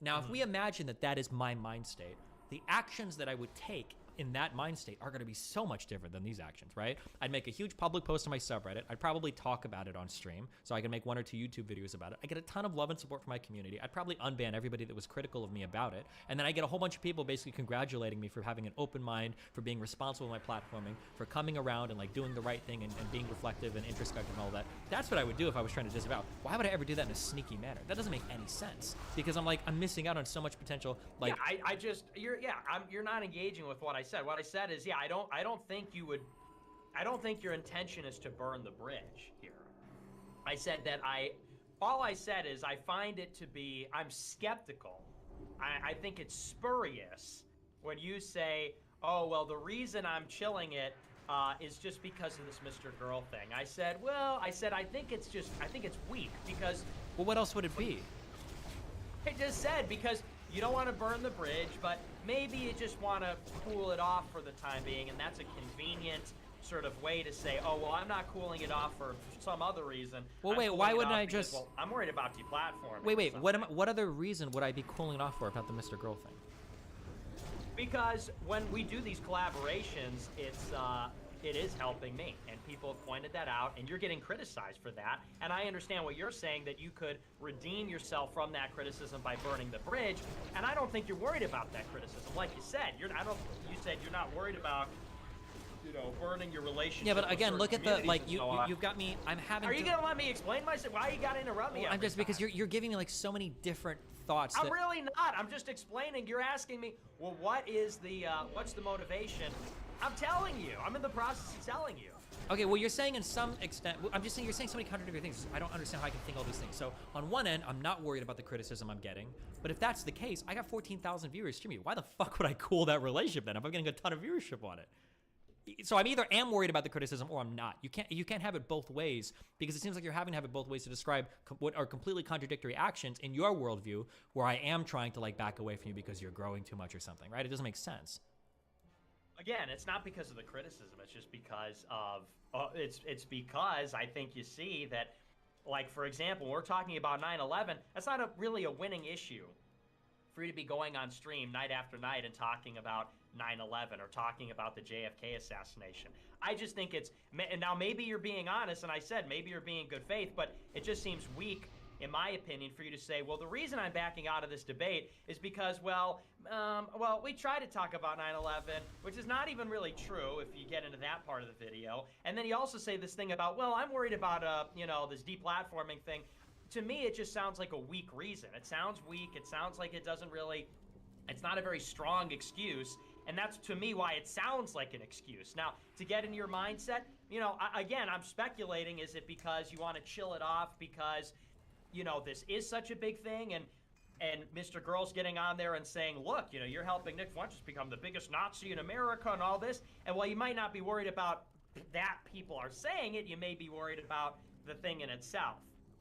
I: Now, if we imagine that is my mind state, the actions that I would take in that mind state are going to be so much different than these actions, right? I'd make a huge public post on my subreddit. I'd probably talk about it on stream, so I can make 1 or 2 YouTube videos about it. I get a ton of love and support from my community. I'd probably unban everybody that was critical of me about it, and then I get a whole bunch of people basically congratulating me for having an open mind, for being responsible with my platforming, for coming around and like doing the right thing and being reflective and introspective and all that. That's what I would do if I was trying to disavow. Why would I ever do that in a sneaky manner? That doesn't make any sense, because I'm missing out on so much potential. Like,
F: you're not engaging with what I said. What I said is, I don't think you would. I don't think your intention is to burn the bridge here. I said that all I said is I find it to be, I'm skeptical. I think it's spurious when you say, oh, well, the reason I'm chilling it is just because of this Mr. Girl thing. I said, I think it's weak because...
I: Well, what else would it be?
F: I just said, because you don't want to burn the bridge, but maybe you just want to cool it off for the time being, and that's a convenient sort of way to say, oh, well, I'm not cooling it off for some other reason.
I: Well,
F: I'm
I: wait,
F: cooling
I: why
F: it
I: wouldn't
F: off
I: I
F: because,
I: just...
F: well, I'm worried about deplatforming.
I: Wait, what other reason would I be cooling it off for about the Mr. Girl thing?
F: Because when we do these collaborations, it is helping me, and people have pointed that out, and you're getting criticized for that. And I understand what you're saying, that you could redeem yourself from that criticism by burning the bridge. And I don't think you're worried about that criticism. Like you said, you said you're not worried about, burning your relationship.
I: Yeah, but again,
F: with
I: look at the
F: communities and
I: you've got me. I'm having.
F: Are you gonna let me explain myself? Why you gotta interrupt me?
I: Well, I'm just because you're giving me like so many different thoughts.
F: I'm really not. I'm just explaining. You're asking me, well, what is the what's the motivation? I'm telling you. I'm in the process of telling you.
I: Okay, well, you're saying in some extent, I'm just saying you're saying so many contradictory things. I don't understand how I can think all these things. So on one end, I'm not worried about the criticism I'm getting. But if that's the case, I got 14,000 viewers streaming. Why the fuck would I cool that relationship then if I'm getting a ton of viewership on it? So I'm either am worried about the criticism or I'm not. You can't have it both ways, because it seems like you're having to have it both ways to describe what are completely contradictory actions in your worldview, where I am trying to like back away from you because you're growing too much or something, right? It doesn't make sense.
F: Again, it's not because of the criticism. It's just because of it's because I think you see that, like, for example, when we're talking about 9/11, that's not really a winning issue for you to be going on stream night after night and talking about 9/11 or talking about the JFK assassination. I just think it's, and now maybe you're being honest, and I said maybe you're being good faith, but it just seems weak, in my opinion, for you to say, well, the reason I'm backing out of this debate is because, well, we try to talk about 9/11, which is not even really true if you get into that part of the video. And then you also say this thing about, well, I'm worried about, this deplatforming thing. To me, it just sounds like a weak reason. It sounds weak. It sounds like it doesn't really, it's not a very strong excuse. And that's, to me, why it sounds like an excuse. Now, to get into your mindset, again, I'm speculating, is it because you want to chill it off because, this is such a big thing, and Mr. Girl's getting on there and saying, look, you're helping Nick Fuentes become the biggest Nazi in America and all this. And while you might not be worried about that people are saying it, you may be worried about the thing in itself.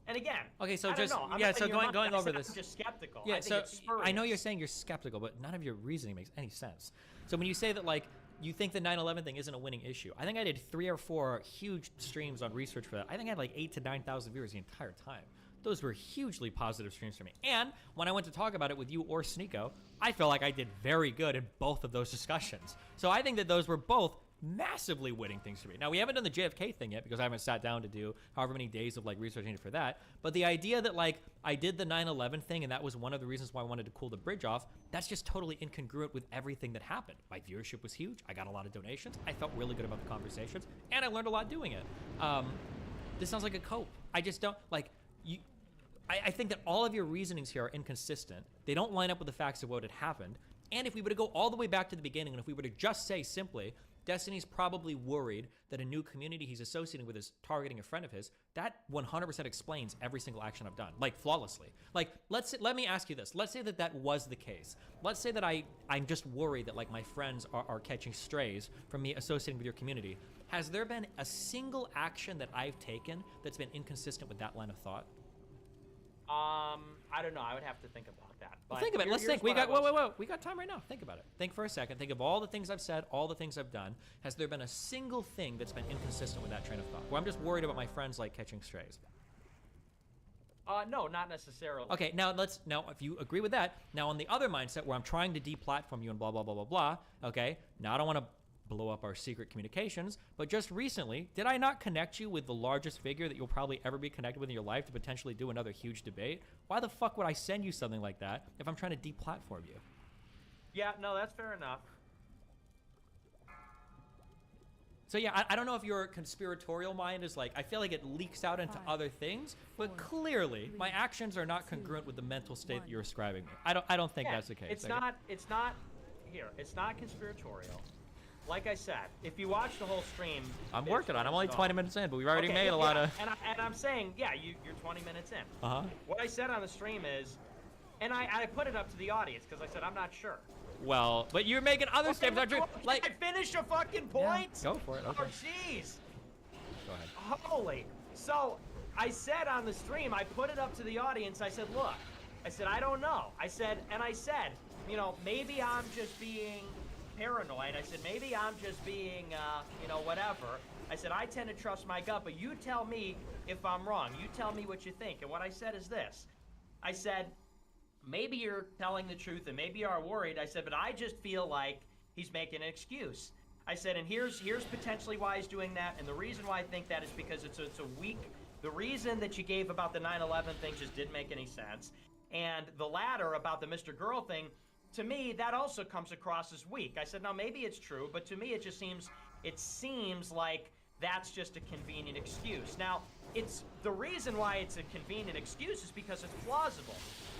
F: And again,
I: okay, so
F: I
I: just
F: don't know.
I: yeah, so going over this,
F: I'm just skeptical.
I: Yeah,
F: I think it's spurious.
I: I know you're saying you're skeptical, but none of your reasoning makes any sense. So when you say that, like, you think the 9/11 thing isn't a winning issue, I think I did 3 or 4 huge streams on research for that. I think I had like 8,000 to 9,000 viewers the entire time. Those were hugely positive streams for me. And when I went to talk about it with you or Sneeko, I felt like I did very good in both of those discussions. So I think that those were both massively winning things for me. Now, we haven't done the JFK thing yet because I haven't sat down to do however many days of like researching it for that. But the idea that like I did the 9/11 thing and that was one of the reasons why I wanted to cool the bridge off, that's just totally incongruent with everything that happened. My viewership was huge. I got a lot of donations. I felt really good about the conversations, and I learned a lot doing it. This sounds like a cope. I just don't like you. I think that all of your reasonings here are inconsistent. They don't line up with the facts of what had happened. And if we were to go all the way back to the beginning, and if we were to just say simply, Destiny's probably worried that a new community he's associating with is targeting a friend of his, that 100% explains every single action I've done, like flawlessly. Like, let me ask you this. Let's say that that was the case. Let's say that I'm just worried that like my friends are catching strays from me associating with your community. Has there been a single action that I've taken that's been inconsistent with that line of thought?
F: I don't know. I would have to think about that.
I: Well, think about it. Let's think. We got whoa. We got time right now. Think about it. Think for a second. Think of all the things I've said, all the things I've done. Has there been a single thing that's been inconsistent with that train of thought? Where I'm just worried about my friends like catching strays.
F: No, not necessarily.
I: Okay, now if you agree with that, now on the other mindset where I'm trying to deplatform you and blah blah blah blah blah. Okay, now I don't want to blow up our secret communications, but just recently, did I not connect you with the largest figure that you'll probably ever be connected with in your life to potentially do another huge debate? Why the fuck would I send you something like that if I'm trying to deplatform you?
F: Yeah, no, that's fair enough.
I: So yeah, I don't know if your conspiratorial mind is like, I feel like it leaks out into other things, but clearly my actions are not congruent with the mental state that you're ascribing me. I don't think that's the case.
F: It's not conspiratorial. like I said, if you watch the whole stream,
I: I'm working on it. I'm only 20 minutes in, but we've already made a lot of...
F: And I'm saying, yeah, you're 20 minutes in.
I: Uh-huh.
F: What I said on the stream is, and I put it up to the audience because I said, I'm not sure.
I: Well, but you're making other statements.
F: Like, I finish a fucking point?
I: Yeah, go for it. Okay.
F: Oh, jeez.
I: Go ahead.
F: Holy. So, I said on the stream, I put it up to the audience. I said, look, I said, I don't know. I said, you know, maybe I'm just being paranoid. I said, maybe I'm just being, you know, whatever. I said, I tend to trust my gut, but you tell me if I'm wrong. You tell me what you think. And what I said is this. I said, maybe you're telling the truth and maybe you are worried. I said, but I just feel like he's making an excuse. I said, and here's potentially why he's doing that. And the reason why I think that is because it's a weak, the reason that you gave about the 9/11 thing just didn't make any sense. And the latter about the Mr. Girl thing, to me, that also comes across as weak. I said, now maybe it's true, but to me it just seems like that's just a convenient excuse. Now, it's the reason why it's a convenient excuse is because it's plausible.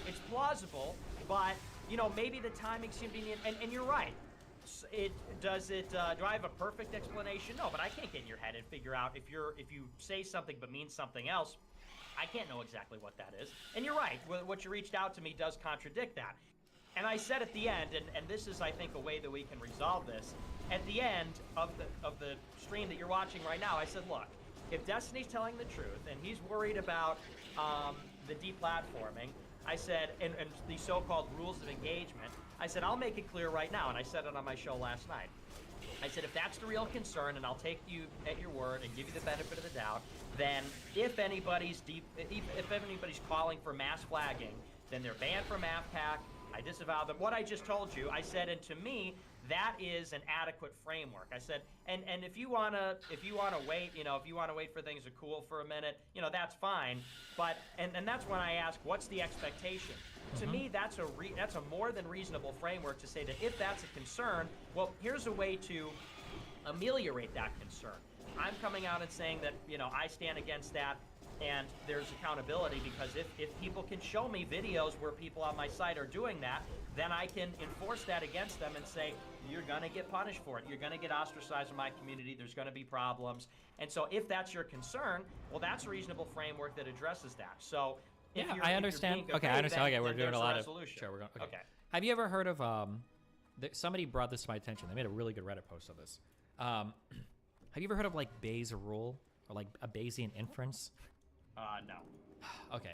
F: It's plausible, but you know, maybe the timing's convenient, and you're right. Do I have a perfect explanation? No, but I can't get in your head and figure out if you say something but mean something else. I can't know exactly what that is. And you're right, what you reached out to me does contradict that. And I said at the end, and this is, I think, a way that we can resolve this. At the end of the stream that you're watching right now, I said, look, if Destiny's telling the truth and he's worried about the deplatforming, I said, and the so-called rules of engagement, I said, I'll make it clear right now, and I said it on my show last night. I said, if that's the real concern, and I'll take you at your word and give you the benefit of the doubt, then if anybody's calling for mass flagging, then they're banned from AFPAC. I disavow them. What I just told you, I said, and to me, that is an adequate framework. I said, and if you wanna wait, you know, if you wanna wait for things to cool for a minute, you know, that's fine. But and that's when I ask, what's the expectation? To me, that's a more than reasonable framework to say that if that's a concern, well, here's a way to ameliorate that concern. I'm coming out and saying that, you know, I stand against that, and there's accountability, because if people can show me videos where people on my site are doing that, then I can enforce that against them and say, you're gonna get punished for it. You're gonna get ostracized in my community. There's gonna be problems. And so if that's your concern, well, that's a reasonable framework that addresses that. So if
I: yeah,
F: you're,
I: I
F: if
I: understand.
F: you're
I: Okay, I understand. Okay, we're doing a lot of.
F: resolution.
I: Sure, we're going. Okay.
F: Okay.
I: Have you ever heard of somebody brought this to my attention. They made a really good Reddit post of this. Have you ever heard of like Bayes' rule or like a Bayesian inference?
F: No.
I: Okay.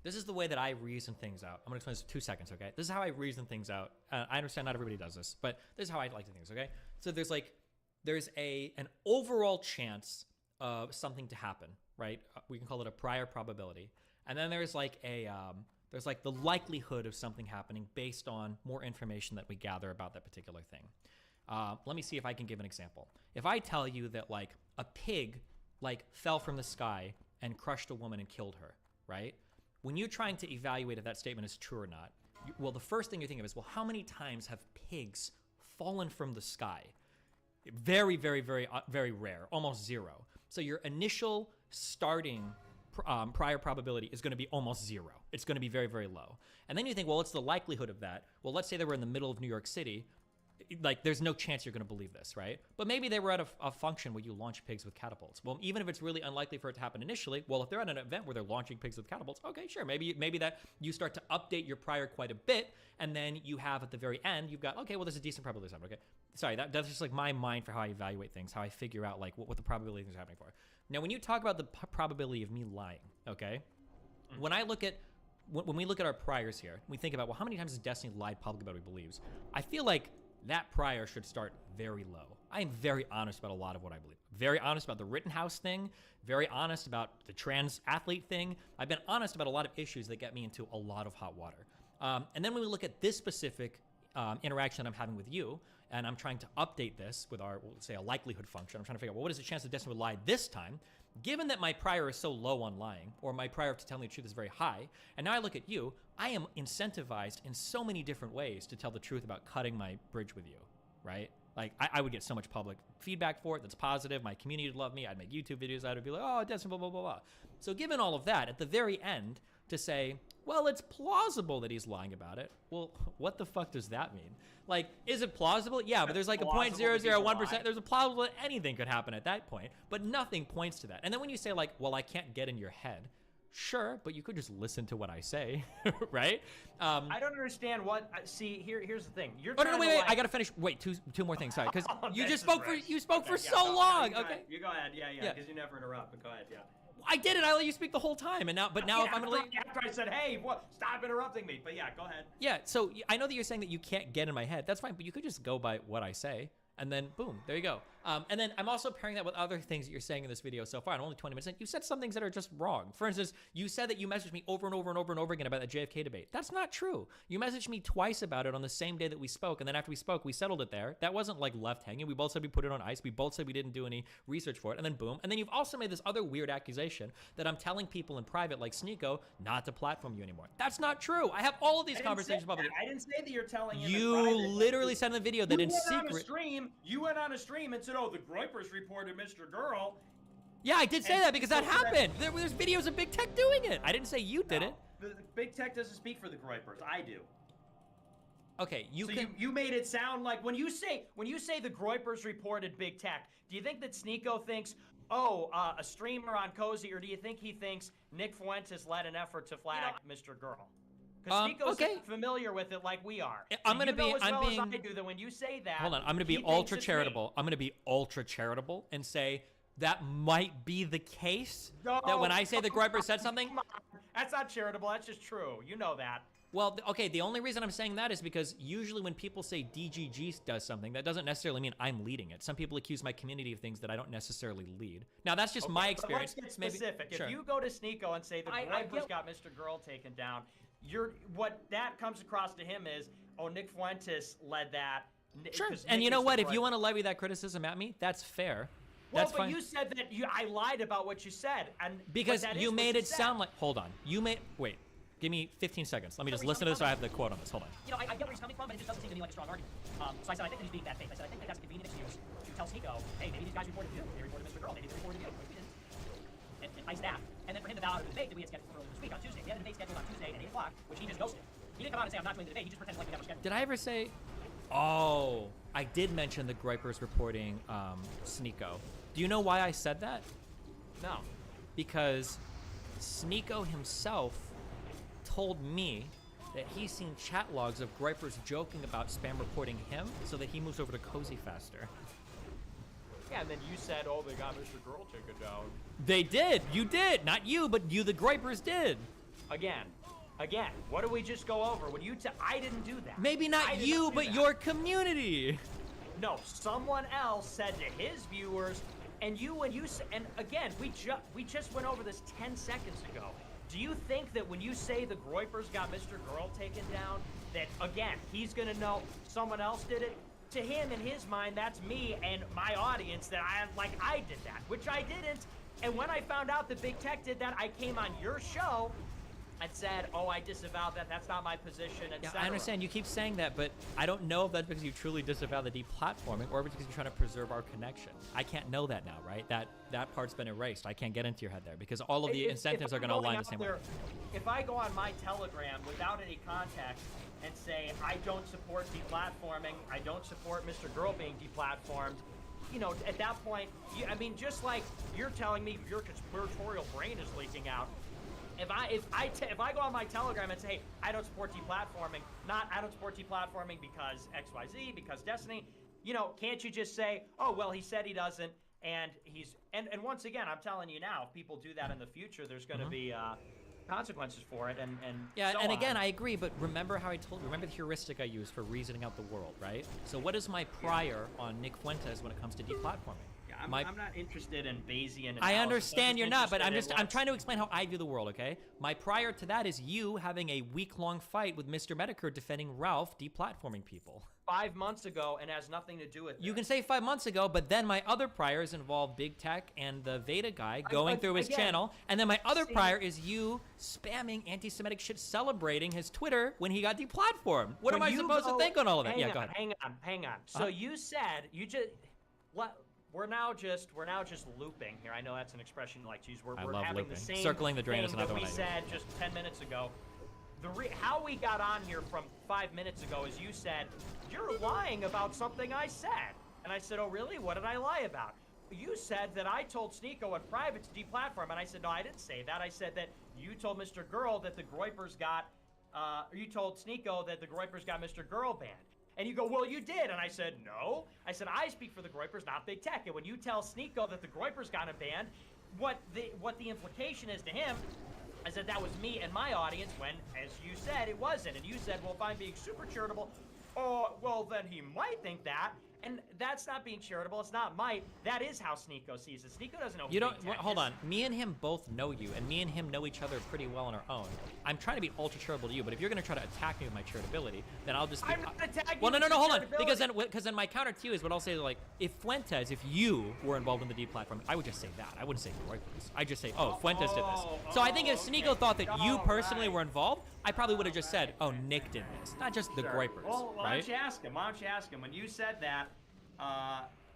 I: This is the way that I reason things out. I'm going to explain this in 2 seconds, okay? This is how I reason things out. I understand not everybody does this, but this is how I like to think, okay? So there's an overall chance of something to happen, right? We can call it a prior probability. And then there's like the likelihood of something happening based on more information that we gather about that particular thing. Let me see if I can give an example. If I tell you that like a pig like fell from the sky and crushed a woman and killed her, right? When you're trying to evaluate if that statement is true or not, well, the first thing you think of is, well, how many times have pigs fallen from the sky? Very, very, very, very rare, almost zero. So your initial starting prior probability is going to be almost zero. It's going to be very, very low. And then you think, well, what's the likelihood of that? Well, let's say they were in the middle of New York City. Like, there's no chance you're going to believe this, right? But maybe they were at a function where you launch pigs with catapults. Well, even if it's really unlikely for it to happen initially, well, if they're at an event where they're launching pigs with catapults, okay, sure. Maybe that you start to update your prior quite a bit, and then you have at the very end, you've got, okay, well, there's a decent probability of something, okay? Sorry, that's just like my mind for how I evaluate things, how I figure out like what the probability of things are happening for. Now, when you talk about the probability of me lying, okay? When we look at our priors here, we think about, well, how many times has Destiny lied publicly about what he believes? I feel like that prior should start very low. I am very honest about a lot of what I believe. Very honest about the Rittenhouse thing. Very honest about the trans athlete thing. I've been honest about a lot of issues that get me into a lot of hot water. And then when we look at this specific interaction that I'm having with you, and I'm trying to update this with our, say, a likelihood function, I'm trying to figure out, well, what is the chance that Destiny would lie this time? Given that my prior is so low on lying, or my prior to telling the truth is very high, and now I look at you, I am incentivized in so many different ways to tell the truth about cutting my bridge with you, right? Like, I would get so much public feedback for it that's positive. My community would love me. I'd make YouTube videos. I'd be like, oh, Destiny, blah, blah, blah, blah. So given all of that, at the very end, to say, Well, it's plausible that he's lying about it. Well, what the fuck does that mean? Like, is it plausible? Yeah, but there's like a
F: Plausible that he's
I: 0.001%. There's a plausible that anything could happen at that point, but nothing points to that. And then when you say like, well, I can't get in your head. Sure, but you could just listen to what I say, right?
F: I don't understand what. See, here's the thing. You're
I: Oh
F: trying
I: no, wait,
F: to
I: wait!
F: like,
I: I gotta finish. Wait, two more things. Sorry, because you
F: this
I: just
F: is
I: spoke
F: right.
I: for you spoke for
F: Okay,
I: so
F: yeah, go
I: long.
F: ahead, you go
I: Okay.
F: ahead. You go ahead. Yeah,
I: Yeah.
F: because you never interrupt. But go ahead. Yeah.
I: I did it. I let you speak the whole time, and now, but now if I'm gonna let
F: after I said, hey, what? Stop interrupting me. But yeah, go ahead.
I: yeah. So I know that you're saying that you can't get in my head. That's fine, but you could just go by what I say, and then boom, there you go. And then I'm also pairing that with other things that you're saying in this video so far. And only 20 minutes in, you said some things that are just wrong. For instance, you said that you messaged me over and over and over and over again about the JFK debate. That's not true. You messaged me twice about it on the same day that we spoke, and then after we spoke, we settled it there. That wasn't like left hanging. We both said we put it on ice. We both said we didn't do any research for it, and then boom. And then you've also made this other weird accusation that I'm telling people in private, like Sneeko, not to platform you anymore. That's not true. I have all of these conversations publicly.
F: I didn't say that you're telling him.
I: You
F: in private.
I: literally said in the video that in secret.
F: You went on a stream and said, "Oh, the Groypers reported Mr. Girl."
I: Yeah, I did say that because that happened. There's videos of Big Tech doing it. I didn't say you did it.
F: The Big Tech doesn't speak for the Groypers. I do.
I: Okay,
F: you made it sound like when you say the Groypers reported Big Tech, do you think that Sneeko thinks, oh, a streamer on Cozy, or do you think he thinks Nick Fuentes led an effort to flag Mr. Girl? Because Sneeko's familiar with it like we are.
I: I'm gonna
F: you know
I: be.
F: as
I: I'm
F: well
I: being.
F: as I do that when you say that.
I: Hold on, I'm gonna be
F: he thinks
I: ultra
F: it's me.
I: charitable. I'm gonna be ultra charitable and say that might be the case.
F: No,
I: that when I say the Groyper said something,
F: come on. That's not charitable. That's just true. You know that.
I: well, okay. The only reason I'm saying that is because usually when people say DGG does something, that doesn't necessarily mean I'm leading it. Some people accuse my community of things that I don't necessarily lead. Now that's just my experience.
F: But let's get
I: Maybe-
F: specific.
I: sure.
F: If you go to Sneeko and say the Groypers got Mr. Girl taken down, what that comes across to him is, oh, Nick Fuentes led that.
I: Sure. And you know what? If you want to levy that criticism at me, that's fair.
F: Well,
I: That's
F: but
I: fine.
F: you said that I lied about what you said, and
I: Because
F: but that
I: you
F: is what
I: made it
F: said.
I: sound like. Hold on. Wait. Give me 15 seconds. Let me just listen to this so I have the quote on this. Hold on.
X: You know, I get where he's coming from, but it just doesn't seem to me like a strong argument. So I said, I think that he's being bad faith. I said, I think that that's a convenient excuse to tell Sneeko, hey, maybe these guys reported you. They reported Mr. Girl. Maybe they reported you. Maybe we didn't. And I staff. And then for him to bow out of the debate that we had scheduled for earlier this week on Tuesday. We had a debate scheduled on Tuesday at 8 o'clock, which he just ghosted. He didn't come out and say, I'm not doing the debate. He just pretended like we never scheduled.
I: Did I ever say? Oh, I did mention the Groypers reporting Sneeko. Do you know why I said that?
F: No.
I: Because Sneeko himself told me that he's seen chat logs of Groypers joking about spam reporting him so that he moves over to Cozy faster.
F: Yeah, and then you said, oh, they got Mr. Girl taken down.
I: They did. You did. Not you, but you, the Groypers, did.
F: Again, what did we just go over? When you I didn't do that.
I: Maybe not you, but your community.
F: No, someone else said to his viewers, and again, we just went over this 10 seconds ago. Do you think that when you say the Groypers got Mr. Girl taken down, that again he's gonna know someone else did it? To him, in his mind, that's me and my audience that I did that, which I didn't. And when I found out that Big Tech did that, I came on your show and said, oh, I disavowed that. That's not my position, etc.
I: Yeah, I understand. You keep saying that, but I don't know if that's because you truly disavow the deplatforming or because you're trying to preserve our connection. I can't know that now, right? That part's been erased. I can't get into your head there because all of the incentives are going to align the same way.
F: If I go on my Telegram without any context and say, I don't support deplatforming, I don't support Mr. Girl being deplatformed, you know, at that point, just like you're telling me your conspiratorial brain is leaking out, if I go on my Telegram and say, hey, I don't support deplatforming, I don't support deplatforming because XYZ, because Destiny, you know, can't you just say, oh, well, he said he doesn't, and and once again, I'm telling you now, if people do that in the future, there's going to be consequences for it, and
I: yeah,
F: so
I: and again,
F: on.
I: I agree, but remember the heuristic I used for reasoning out the world, right? So what is my prior on Nick Fuentes when it comes to deplatforming?
F: I'm not interested in Bayesian analysis.
I: I understand you're not, but I'm
F: interested
I: trying to explain how I view the world, okay? My prior to that is you having a week-long fight with Mr. Medicare defending Ralph deplatforming people.
F: 5 months ago, and has nothing to do with
I: You can say 5 months ago, but then my other priors involve Big Tech and the Veda guy going through his channel, and then my other prior is you spamming anti-Semitic shit, celebrating his Twitter when he got deplatformed. What am I supposed to think on all of that? Yeah, go ahead.
F: Hang on. So you said we're now just looping here. I know that's an expression you like to use. We're
I: love
F: having
I: looping.
F: the same
I: Circling the drain is
F: thing
I: another
F: that
I: one
F: we
I: I
F: said just 10 minutes ago. how we got on here from 5 minutes ago is you said, you're lying about something I said. And I said, oh, really? What did I lie about? You said that I told Sneeko in private to deplatform, and I said, no, I didn't say that. I said that you told Mr. Girl that the Groypers got, you told Sneeko that the Groypers got Mr. Girl banned. And you go, well, you did. And I said, no. I said, I speak for the Groypers, not Big Tech. And when you tell Sneeko that the Groypers got him banned, what the implication is to him is that that was me and my audience when, as you said, it wasn't. And you said, well, if I'm being super charitable, oh, well, then he might think that. And that's not being charitable. It's not might. That is how Sneeko sees it. Sneeko doesn't know who
I: You don't.
F: Big Tech
I: Hold
F: is.
I: on. Me and him both know you, and me and him know each other pretty well on our own. I'm trying to be ultra charitable to you, but if you're gonna try to attack me with my charitability, then I'll just.
F: I'm not attacking
I: Well, no,
F: you
I: no, no.
F: with
I: Hold on.
F: charitability.
I: Because then my counter to you is what I'll say. Like, if Fuentes, if you were involved in the deplatforming, I would just say that. I wouldn't say Groypers. I just say, oh, Fuentes did this. So I think if Sneeko thought that you personally were involved, I probably would have just said, oh, Nick did this, not just the
F: Sure.
I: Groypers,
F: Well, why
I: right?
F: don't you ask him? Why don't you ask him? When you said that,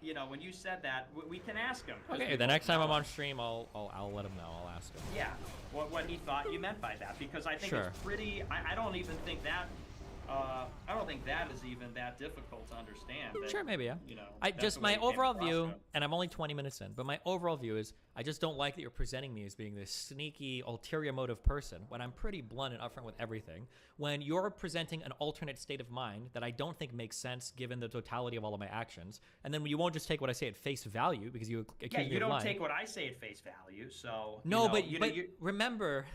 F: you know, when you said that, we can ask him. 'cause
I: Okay,
F: we
I: the
F: both
I: next time
F: know.
I: I'm on stream, I'll let him know. I'll ask him.
F: Yeah, what he thought you meant by that, because I think
I: Sure.
F: it's pretty. I don't even think that. I don't think that is even that difficult to understand. That,
I: Sure, maybe, yeah.
F: You know,
I: I
F: that's
I: just
F: the way
I: my
F: you came
I: overall
F: across
I: view,
F: it.
I: and I'm only 20 minutes in, but my overall view is I just don't like that you're presenting me as being this sneaky, ulterior motive person when I'm pretty blunt and upfront with everything. When you're presenting an alternate state of mind that I don't think makes sense given the totality of all of my actions, and then you won't just take what I say at face value because you accuse
F: Yeah,
I: me
F: you
I: of
F: don't
I: lying.
F: take what I say at face value, so.
I: No,
F: you know,
I: but
F: you know,
I: but remember.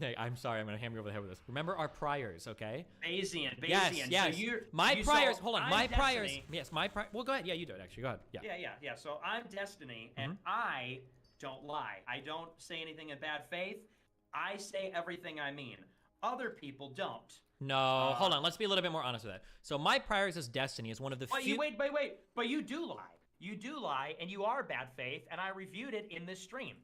I: Nick, I'm sorry, I'm gonna hammer you over the head with this. Remember our priors, okay?
F: Bayesian.
I: Yes, yes.
F: So
I: my
F: you
I: priors.
F: saw,
I: Hold on,
F: I'm
I: my priors.
F: Destiny.
I: Yes, my priors. Well, go ahead. Yeah, you do it. Actually, go ahead. Yeah.
F: Yeah. So I'm Destiny, and
I: Mm-hmm.
F: I don't lie. I don't say anything in bad faith. I say everything I mean. Other people don't.
I: No, hold on. Let's be a little bit more honest with that. So my priors as Destiny is one of the
F: But
I: few.
F: wait. But you do lie. You do lie, and you are bad faith, and I reviewed it in this stream.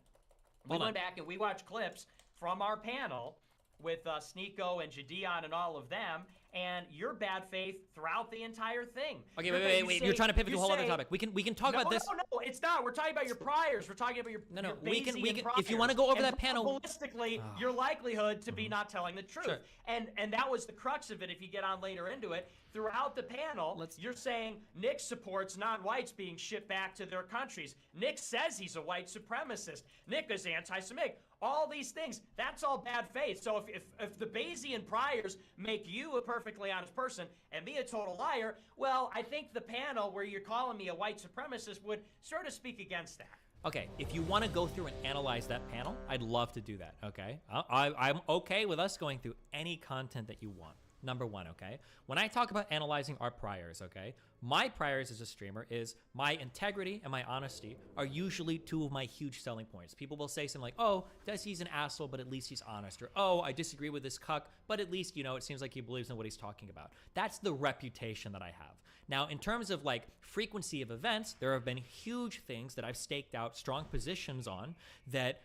F: We
I: Hold on.
F: went back and we watched clips from our panel with Sneeko and Jadion and all of them, and you're bad faith throughout the entire thing.
I: Okay,
F: You're
I: wait. You're trying to pivot to a whole other topic. We can talk about this.
F: No, it's not. We're talking about your priors. We're talking about your
I: No,
F: your
I: we can.
F: Bayesian
I: If you
F: priors.
I: want to go over
F: And
I: that panel.
F: probabilistically, your likelihood to be not telling the truth.
I: Sure.
F: And that was the crux of it. If you get on later into it, throughout the panel, you're saying Nick supports non-whites being shipped back to their countries. Nick says he's a white supremacist. Nick is anti-Semitic. All these things, that's all bad faith. So if the Bayesian priors make you a perfectly honest person and me a total liar, well, I think the panel where you're calling me a white supremacist would sort of speak against that.
I: Okay, if you want to go through and analyze that panel, I'd love to do that. Okay, I'm okay with us going through any content that you want. Number one, okay? When I talk about analyzing our priors, okay? My priors as a streamer is my integrity and my honesty are usually two of my huge selling points. People will say something like, oh, Desi's an asshole, but at least he's honest. Or, oh, I disagree with this cuck, but at least, you know, it seems like he believes in what he's talking about. That's the reputation that I have. Now, in terms of like frequency of events, there have been huge things that I've staked out strong positions on that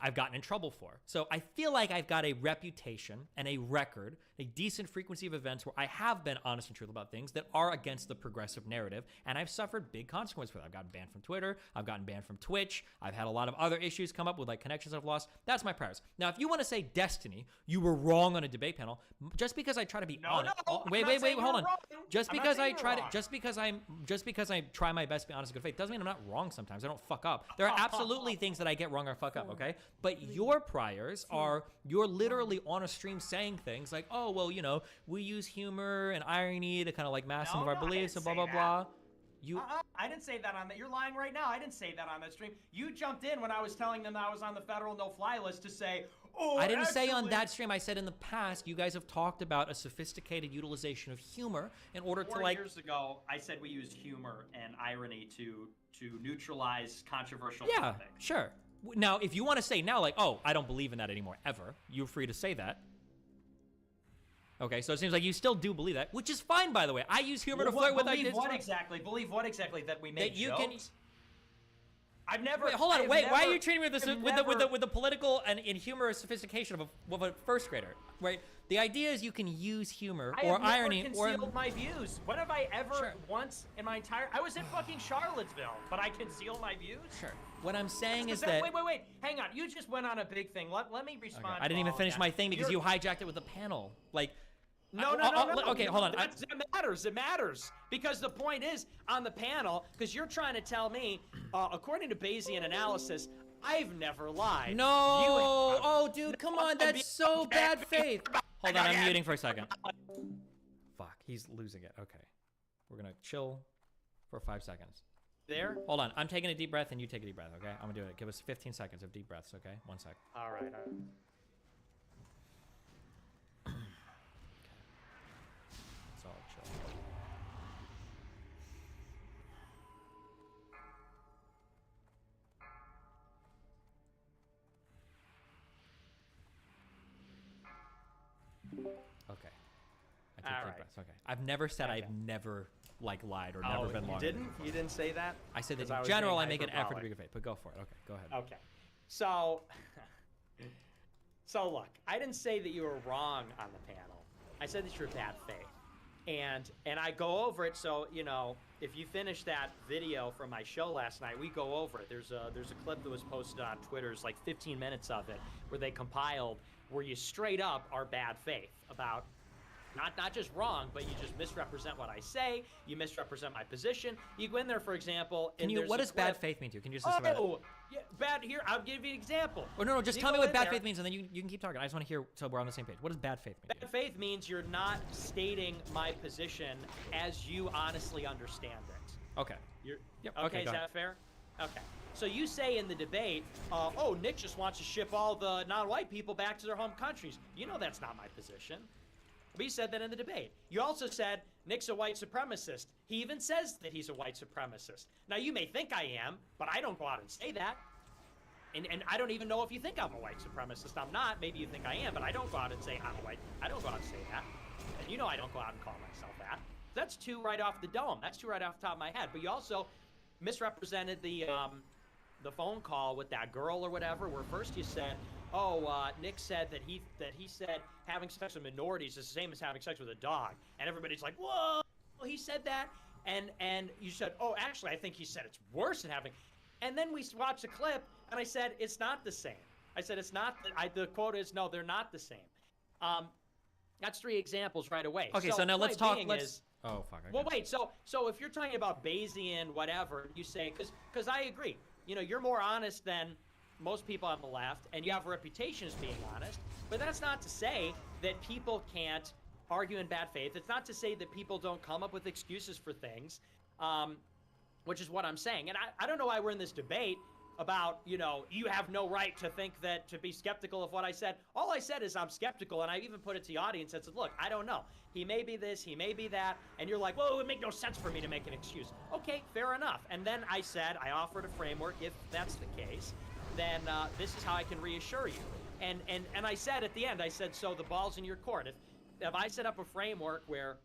I: I've gotten in trouble for. So I feel like I've got a reputation and a record, a decent frequency of events where I have been honest and truthful about things that are against the progressive narrative, and I've suffered big consequences for that. I've gotten banned from Twitter, I've gotten banned from Twitch, I've had a lot of other issues come up with like connections I've lost. That's my priors. Now, if you want to say Destiny, you were wrong on a debate panel, just because I try to be honest. Wait, hold on. Just because I try to, just because I try my best to be honest and good faith, doesn't mean I'm not wrong sometimes. I don't fuck up. There are absolutely things that I get wrong or fuck up, okay? But your priors are, you're literally on a stream saying things like, oh, well, you know, we use humor and irony to kind of like mask some of our beliefs and blah, blah, blah.
F: I didn't say that on that. You're lying right now. I didn't say that on that stream. You jumped in when I was telling them that I was on the federal no-fly list to say, oh,
I: I didn't say on
F: actually-
I: that stream. I said in the past, you guys have talked about a sophisticated utilization of humor in order to
F: 4
I: like.
F: years ago, I said we used humor and irony to neutralize controversial
I: Yeah,
F: topics.
I: sure. Now, if you want to say now, like, oh, I don't believe in that anymore, ever, you're free to say that. Okay, so it seems like you still do believe that, which is fine, by the way. I use humor to flirt with
F: Believe
I: ideas.
F: what exactly? Believe what exactly? That we make
I: That you
F: jokes?
I: can.
F: I've never.
I: Wait, hold on.
F: I've
I: Why are
F: never-
I: you treating me with
F: I've
I: the political and humorous sophistication of a first grader? Right. The idea is you can use humor
F: I
I: or
F: have never
I: irony or.
F: concealed my views. When have I ever once in my entire? I was in fucking Charlottesville, but I conceal my views.
I: Sure. What I'm saying is
F: Wait,
I: that.
F: wait. Hang on. You just went on a big thing. Let me respond.
I: Okay,
F: to
I: I didn't even
F: all of
I: finish
F: that.
I: my thing because
F: You're-
I: you hijacked it with the panel. Like.
F: No.
I: Okay, hold on.
F: That matters. It matters because the point is on the panel because you're trying to tell me, according to Bayesian analysis, I've never lied.
I: No. Oh, dude, come on. That's so bad faith. Hold on. I'm muting for a second. Fuck. He's losing it. Okay. We're gonna chill for 5 seconds.
F: There.
I: Hold on. I'm taking a deep breath and you take a deep breath. Okay. I'm gonna do it. Give us 15 seconds of deep breaths. Okay. 1 sec.
F: All right.
I: It's all chill. Okay. I take
F: All
I: deep
F: right.
I: breaths. Okay. I've never said I've never like lied or never been lying.
F: You didn't say that?
I: I said that
F: 'Cause I
I: in
F: was
I: general I
F: being
I: make an effort to
F: hyperbolic.
I: be good faith. But go for it. Okay. Go ahead.
F: Okay. So look, I didn't say that you were wrong on the panel. I said that you're bad faith. And I go over it, so you know, if you finish that video from my show last night, we go over it. There's a clip that was posted on Twitter, it's like 15 minutes of it, where they compiled where you straight up are bad faith about not just wrong, but you just misrepresent what I say, you misrepresent my position. You go in there, for example, and
I: What does bad faith mean to you? Can you just describe it?
F: Yeah, bad. Here, I'll give you an example.
I: Oh, no, just
F: You
I: tell me
F: go
I: what
F: in
I: bad
F: there-
I: faith means, and then you can keep talking. I just want to hear so we're on the same page. What does bad faith mean?
F: Bad faith means you're not stating my position as you honestly understand it.
I: Okay. Yep.
F: Okay,
I: Okay,
F: is
I: go
F: that
I: ahead.
F: fair? Okay. So you say in the debate, oh, Nick just wants to ship all the non-white people back to their home countries. You know that's not my position. We said that in the debate. You also said Nick's a white supremacist. He even says that he's a white supremacist. Now, you may think I am, but I don't go out and say that. And I don't even know if you think I'm a white supremacist. I'm not. Maybe you think I am, but I don't go out and say I'm a white. I don't go out and say that. And you know I don't go out and call myself that. That's two right off the dome. That's two right off the top of my head. But you also misrepresented the phone call with that girl or whatever, where first you said, Nick said that he said having sex with minorities is the same as having sex with a dog. And everybody's like, whoa, he said that. And you said, oh, actually, I think he said it's worse than having. And then we watched the clip, and I said, it's not the same. I said, it's not. The quote is, no, they're not the same. That's 3 examples right away.
I: Okay, so now let's
F: point
I: talk.
F: being
I: Let's.
F: is-
I: Oh fuck. Okay.
F: well, wait. So if you're talking about Bayesian, whatever, you say, because I agree. You know, you're more honest than most people on the left, and you have a reputation as being honest. But that's not to say that people can't argue in bad faith. It's not to say that people don't come up with excuses for things, which is what I'm saying. And I don't know why we're in this debate about, you know, you have no right to think that, to be skeptical of what I said. All I said is I'm skeptical, and I even put it to the audience and said, look, I don't know. He may be this, he may be that, and you're like, well, it would make no sense for me to make an excuse. Okay, fair enough. And then I said, I offered a framework. If that's the case, then this is how I can reassure you. And I said at the end, I said, so the ball's in your court. If I set up a framework where,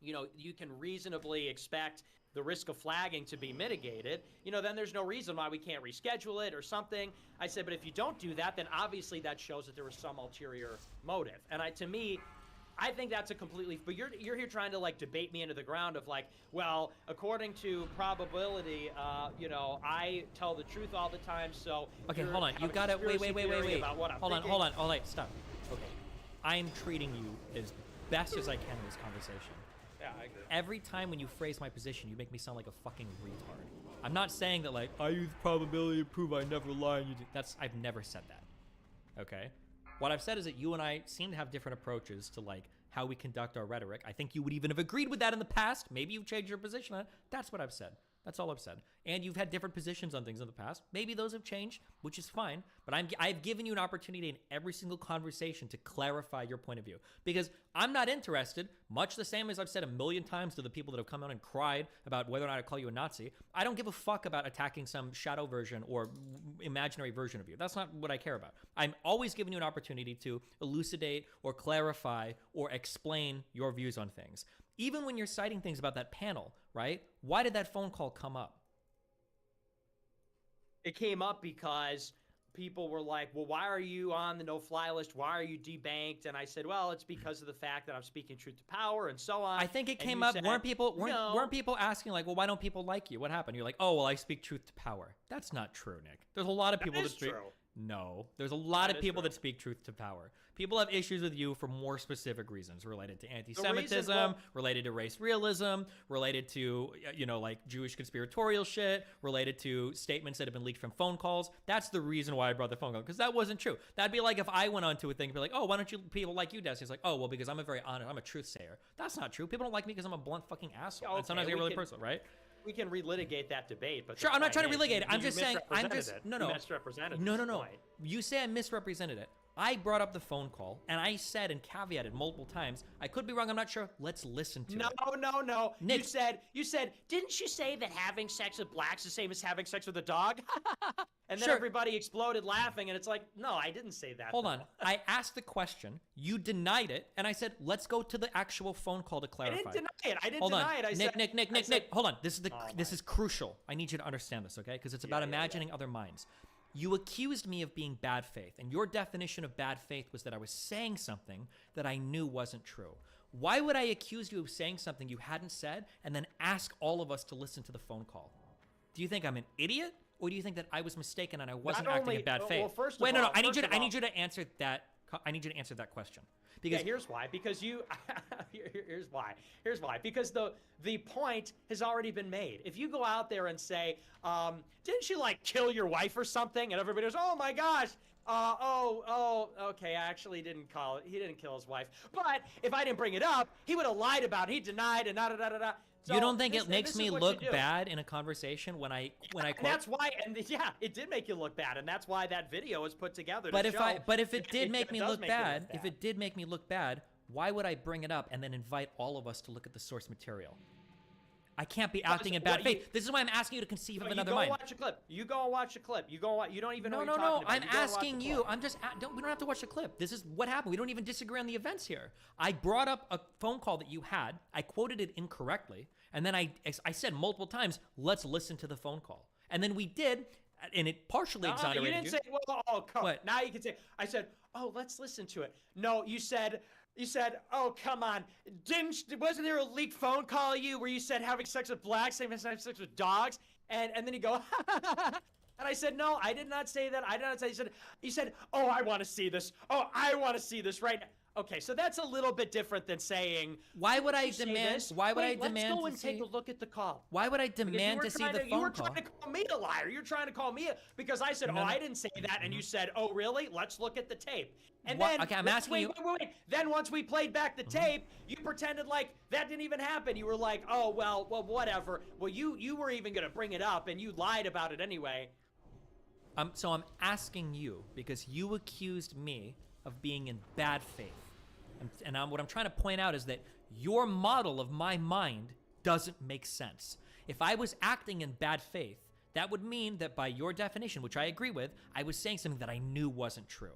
F: you know, you can reasonably expect the risk of flagging to be mitigated, you know, then there's no reason why we can't reschedule it or something. I said, but if you don't do that, then obviously that shows that there was some ulterior motive. And to me, I think that's a completely, but you're here trying to like debate me into the ground of like, well, according to probability, you know, I tell the truth all the time, so.
I: Okay,
F: you're
I: hold on. You
F: having a
I: gotta wait.
F: conspiracy theory about what I'm
I: Hold
F: thinking.
I: on. Stop. Okay, I'm treating you as best as I can in this conversation.
F: Yeah, I agree.
I: Every time when you phrase my position, you make me sound like a fucking retard. I'm not saying that like I use probability to prove I never lie. And I've never said that. Okay. What I've said is that you and I seem to have different approaches to like how we conduct our rhetoric. I think you would even have agreed with that in the past. Maybe you've changed your position on it. That's what I've said. That's all I've said. And you've had different positions on things in the past. Maybe those have changed, which is fine. But I've given you an opportunity in every single conversation to clarify your point of view. Because I'm not interested, much the same as I've said a million times to the people that have come out and cried about whether or not I call you a Nazi. I don't give a fuck about attacking some shadow version or imaginary version of you. That's not what I care about. I'm always giving you an opportunity to elucidate or clarify or explain your views on things. Even when you're citing things about that panel, right? Why did that phone call come up?
F: It came up because people were like, well, why are you on the no-fly list? Why are you debanked? And I said, well, it's because of the fact that I'm speaking truth to power and so on.
I: I think it
F: And
I: came
F: you
I: up.
F: said,
I: Weren't people
F: "No."
I: asking like, well, why don't people like you? What happened? You're like, oh, well, I speak truth to power. That's not true, Nick. There's a lot of people that
F: is
I: speak.
F: true.
I: No, there's a lot
F: That
I: of
F: is
I: people
F: true.
I: that speak truth to power. People have issues with you for more specific reasons related to anti-Semitism,
F: well-
I: related to race realism, related to, like Jewish conspiratorial shit, related to statements that have been leaked from phone calls. That's the reason why I brought the phone call, because that wasn't true. That'd be like if I went onto a thing and be like, oh, why don't you people like you, Destiny? It's like, oh, well, because I'm a very honest, I'm a truth sayer. That's not true. People don't like me because I'm a blunt fucking asshole.
F: Okay,
I: And sometimes I get
F: we
I: really
F: can-
I: personal, right?
F: We can relitigate that debate, but the
I: Sure, I'm not
F: point
I: trying to
F: is,
I: relitigate it. I'm
F: you
I: just saying,
F: misrepresented it.
I: no.
F: You misrepresented
I: No.
F: this point.
I: You say I misrepresented it. I brought up the phone call, and I said and caveated multiple times. I could be wrong. I'm not sure. Let's listen to it.
F: No.
I: Nick.
F: You said, didn't you say that having sex with blacks is the same as having sex with a dog? And then
I: Sure.
F: everybody exploded laughing, and it's like, no, I didn't say that.
I: Hold
F: though.
I: on. I asked the question. You denied it, and I said, let's go to the actual phone call to
F: I
I: clarify.
F: didn't deny it. I didn't
I: Hold on.
F: deny it. I said,
I: Nick. Hold on. This is crucial. I need you to understand this, okay? Because it's about imagining other minds. You accused me of being bad faith, and your definition of bad faith was that I was saying something that I knew wasn't true. Why would I accuse you of saying something you hadn't said and then ask all of us to listen to the phone call? Do you think I'm an idiot, or do you think that I was mistaken and I wasn't acting in bad faith?
F: Well, first of
I: Wait, no.
F: all-
I: I need
F: first of
I: you to answer that. I need you to answer that question. Because
F: here's why. Because you, here's why. Because the point has already been made. If you go out there and say, didn't you like kill your wife or something, and everybody goes, oh my gosh, okay, I actually didn't call it. He didn't kill his wife. But if I didn't bring it up, he would have lied about it. He denied and da. So
I: you don't think
F: this-
I: it makes
F: this
I: me
F: is what
I: look
F: you do.
I: bad in a conversation when I
F: And
I: quote?
F: that's why, it did make you look bad, and that's why that video was put together.
I: But
F: to
I: if
F: show
I: it did make me
F: does
I: look
F: make you
I: bad, if it did make me look bad, why would I bring it up and then invite all of us to look at the source material? I can't be acting in bad faith. This is why I'm asking you to conceive of another mind.
F: You go watch a clip. You go and watch a clip. You go. You don't even know.
I: No.
F: what you're talking about.
I: I'm
F: You go and watch
I: asking
F: the
I: you.
F: clip.
I: I'm just. We don't have to watch the clip. This is what happened. We don't even disagree on the events here. I brought up a phone call that you had. I quoted it incorrectly, and then I said multiple times, "Let's listen to the phone call." And then we did, and it partially exonerated
F: you didn't say. Well,
I: What?
F: Now you can say. I said, "Oh, let's listen to it." No, you said. "Oh, come on! Wasn't there a leaked phone call of you where you said having sex with blacks, same as having sex with dogs?" And then you go, and I said, "No, I did not say that. I did not say." You said, "Oh, I want to see this. Oh, I want to see this right now." Okay, so that's a little bit different than saying.
I: Why would I
F: "Didn't you say
I: demand?
F: this?"
I: Why would
F: Wait,
I: I demand
F: Let's go
I: to
F: and take
I: see?
F: a look at the call.
I: Why would I
F: Because
I: demand to see the phone
F: You were
I: call?
F: trying to call me a liar. You're trying to call me because I said,
I: No,
F: "Oh,
I: no.
F: I didn't say that," and you said, "Oh, really? Let's look at the tape." And
I: What-
F: then,
I: okay, I'm
F: wait,
I: asking
F: wait,
I: you-
F: Wait. Then once we played back the tape, you pretended like that didn't even happen. You were like, "Oh, well, whatever." Well, you were even gonna bring it up, and you lied about it anyway.
I: So I'm asking you because you accused me of being in bad faith. What I'm trying to point out is that your model of my mind doesn't make sense. If I was acting in bad faith, that would mean that by your definition, which I agree with, I was saying something that I knew wasn't true.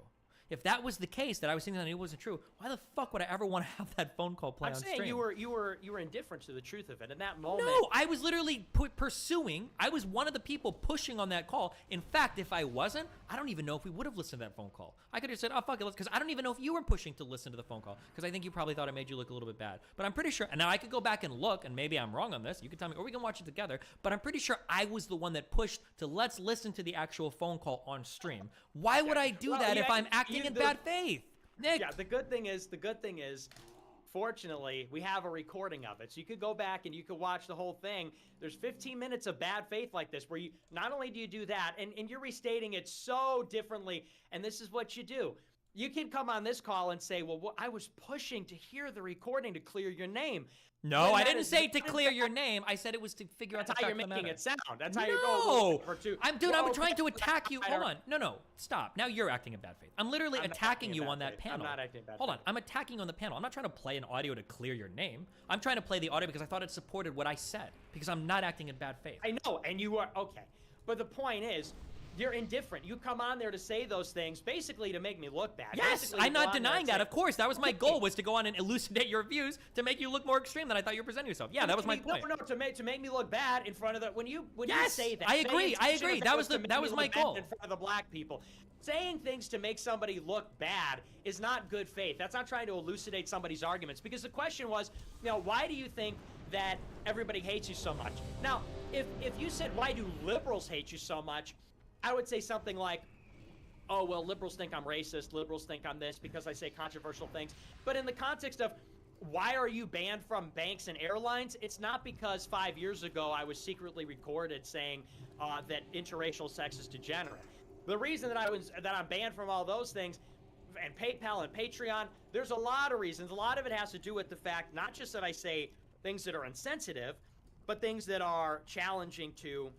I: If that was the case, that I was saying that I knew wasn't true, why the fuck would I ever want to have that phone call play
F: I'm
I: on
F: saying
I: stream?
F: you were indifferent to the truth of it in that moment.
I: No, I was literally pursuing. I was one of the people pushing on that call. In fact, if I wasn't, I don't even know if we would have listened to that phone call. I could have said, oh, fuck it, because I don't even know if you were pushing to listen to the phone call, because I think you probably thought it made you look a little bit bad. But I'm pretty sure, and now I could go back and look, and maybe I'm wrong on this. You can tell me, or we can watch it together. But I'm pretty sure I was the one that pushed to let's listen to the actual phone call on stream. Why would I do that if I'm acting in bad faith? Nick.
F: Yeah, the good thing is, fortunately, we have a recording of it. So you could go back and you could watch the whole thing. There's 15 minutes of bad faith like this where you, not only do you do that, and you're restating it so differently, and this is what you do. You can come on this call and say, well, I was pushing to hear the recording to clear your name.
I: No,
F: When
I: I
F: that
I: didn't
F: is
I: say
F: not
I: to
F: in
I: clear your
F: fact-
I: name. I said it was to figure out the
F: That's how you're
I: fact of the
F: making
I: matter.
F: it sound. That's how you're
I: No,
F: going for two.
I: I'm trying to attack you. Hold on. No, stop. Now you're acting in bad faith. I'm literally
F: I'm not
I: attacking
F: acting in
I: you
F: bad
I: on that
F: faith.
I: panel.
F: I'm not acting in bad
I: Hold on.
F: faith.
I: I'm attacking you on the panel. I'm not trying to play an audio to clear your name. I'm trying to play the audio because I thought it supported what I said, because I'm not acting in bad faith.
F: I know, and you are, okay. But the point is,
X: You're indifferent. You come on there to say those things basically to make me look bad.
I: Yes,
X: Basically,
I: I'm
X: to go
I: not
X: on there
I: denying
X: and
I: that.
X: say,
I: Of course, that was my goal, was to go on and elucidate your views to make you look more extreme than I thought you were presenting yourself. Yeah, that was my point.
X: No, to make me look bad in front of the when you
I: Yes,
X: say that.
I: I agree.
X: saying shit
I: That was
X: to make
I: that
X: me
I: was
X: look
I: my
X: bad
I: goal.
X: in front of the black people. Saying things to make somebody look bad is not good faith. That's not trying to elucidate somebody's arguments, because the question was, why do you think that everybody hates you so much? Now, if you said, why do liberals hate you so much, I would say something like, oh, well, liberals think I'm racist, liberals think I'm this because I say controversial things. But in the context of why are you banned from banks and airlines, it's not because 5 years ago I was secretly recorded saying that interracial sex is degenerate. The reason that I'm banned from all those things, and PayPal and Patreon, there's a lot of reasons. A lot of it has to do with the fact, not just that I say things that are insensitive, but things that are challenging to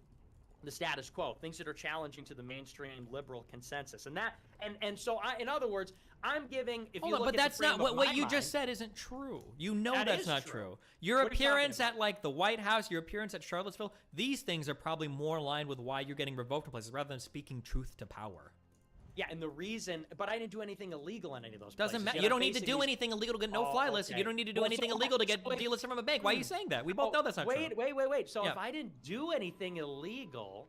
X: the status quo, things that are challenging to the mainstream liberal consensus. And so in other words, I'm giving, if you look
I: but
X: at
I: that's
X: the frame
I: not
X: of
I: what
X: my
I: you
X: mind,
I: just said isn't true. You know
X: That
I: that's
X: is
I: not
X: true.
I: true. Your
X: What are you talking
I: appearance at like the White House, your appearance at Charlottesville, these things are probably more aligned with why you're getting revoked from places rather than speaking truth to power.
X: Yeah, and the reason, but I didn't do anything illegal in any of those
I: Doesn't
X: places.
I: matter.
X: Yet
I: You
X: I'm
I: don't need to
X: facing
I: do
X: these-
I: anything illegal to get no-fly
X: Oh,
I: list.
X: okay.
I: You don't need to do
X: Well,
I: anything
X: so-
I: illegal to get
X: so-
I: delisted from a bank. Why are you saying that? We both know that's not true.
X: Wait. So
I: Yeah.
X: if I didn't do anything illegal,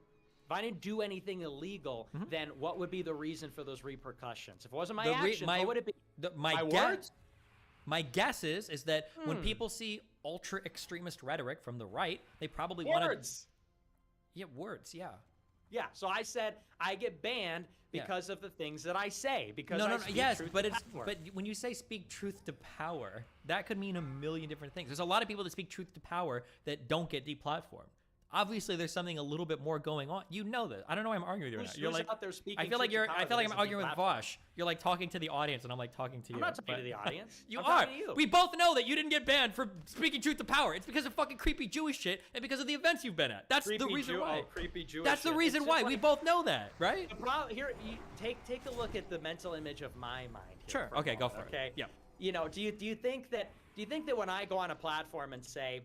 X: then what would be the reason for those repercussions? If it wasn't my actions, what would it be?
I: My
X: words?
I: My guess is that when
X: Hmm.
I: people see ultra extremist rhetoric from the right, they probably want to.
X: Words.
I: Yeah, words. Yeah.
X: Yeah, so I said I get banned
I: Yeah.
X: because of the things that I say. Because
I: No,
X: I
I: no,
X: speak
I: yes,
X: truth
I: but
X: to
I: it's
X: power.
I: but when you say speak truth to power, that could mean a million different things. There's a lot of people that speak truth to power that don't get deplatformed. Obviously, there's something a little bit more going on. You know that. I don't know why I'm arguing with you right
X: Who's-
I: now. You're
X: who's
I: like,
X: out there speaking
I: I feel like
X: truth to power
I: I feel
X: that
I: like I'm
X: isn't
I: arguing with
X: deplatformed?
I: Vosh. You're like talking to the audience, and I'm like talking to you.
X: I'm not talking
I: but-
X: to the audience.
I: You
X: I'm
I: are.
X: talking to you.
I: We both know that you didn't get banned for speaking truth to power. It's because of fucking creepy Jewish shit and because of the events you've been at. That's the
X: Creepy
I: reason
X: Jew-
I: why.
X: oh, creepy Jewish
I: That's the
X: shit.
I: reason
X: It's
I: why.
X: just
I: We
X: like-
I: both know that, right?
X: The problem here, you take a look at the mental image of my mind. Here
I: Sure.
X: for a
I: Okay, go
X: moment,
I: for it.
X: Okay.
I: Yeah.
X: Do you think that when I go on a platform and say,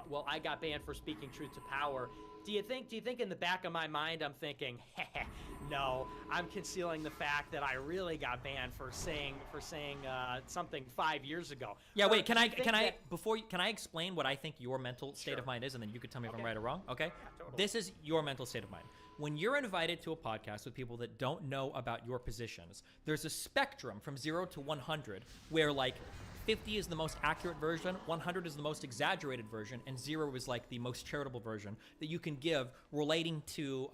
X: well, I got banned for speaking truth to power, do you think in the back of my mind I'm thinking, no, I'm concealing the fact that I really got banned for saying something 5 years ago?
I: Yeah,
X: Or
I: wait,
X: do you think that-
I: can I explain what I think your mental state of mind is, and then you could tell me if I'm
X: Okay.
I: right or wrong, okay?
X: totally.
I: This is your mental state of mind. When you're invited to a podcast with people that don't know about your positions, there's a spectrum from 0 to 100 where like 50 is the most accurate version, 100 is the most exaggerated version, and 0 is like the most charitable version that you can give relating to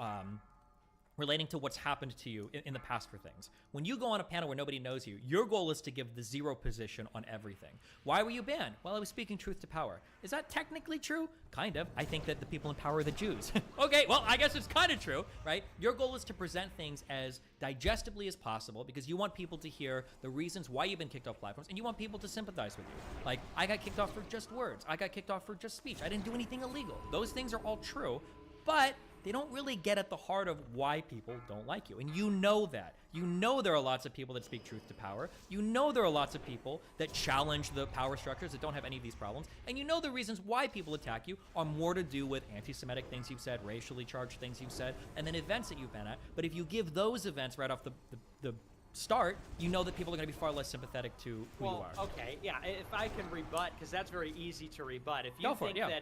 I: what's happened to you in the past for things. When you go on a panel where nobody knows you, your goal is to give the 0 position on everything. Why were you banned? Well, I was speaking truth to power. Is that technically true? Kind of. I think that the people in power are the Jews. Okay, well, I guess it's kind of true, right? Your goal is to present things as digestibly as possible because you want people to hear the reasons why you've been kicked off platforms, and you want people to sympathize with you. Like, I got kicked off for just words. I got kicked off for just speech. I didn't do anything illegal. Those things are all true, but they don't really get at the heart of why people don't like you. And you know that. You know there are lots of people that speak truth to power. You know there are lots of people that challenge the power structures that don't have any of these problems. And you know the reasons why people attack you are more to do with anti-Semitic things you've said, racially charged things you've said, and then events that you've been at. But if you give those events right off the start, you know that people are going to be far less sympathetic to who you are.
X: Okay, yeah, if I can rebut, because that's very easy to rebut. If you
I: Go for
X: think
I: it, yeah.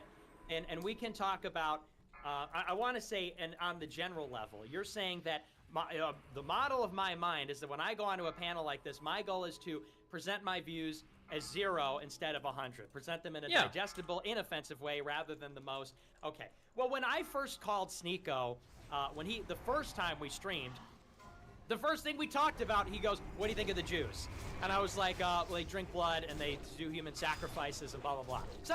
X: that, and we can talk about, I want to say, and on the general level, you're saying that the model of my mind is that when I go onto a panel like this, my goal is to present my views as 0 instead of 100. Present them in a
I: Yeah.
X: digestible, inoffensive way rather than the most. Okay. Well, when I first called Sneeko, the first time we streamed, the first thing we talked about, he goes, "What do you think of the Jews?" And I was like, well, they drink blood and they do human sacrifices and blah, blah, blah. So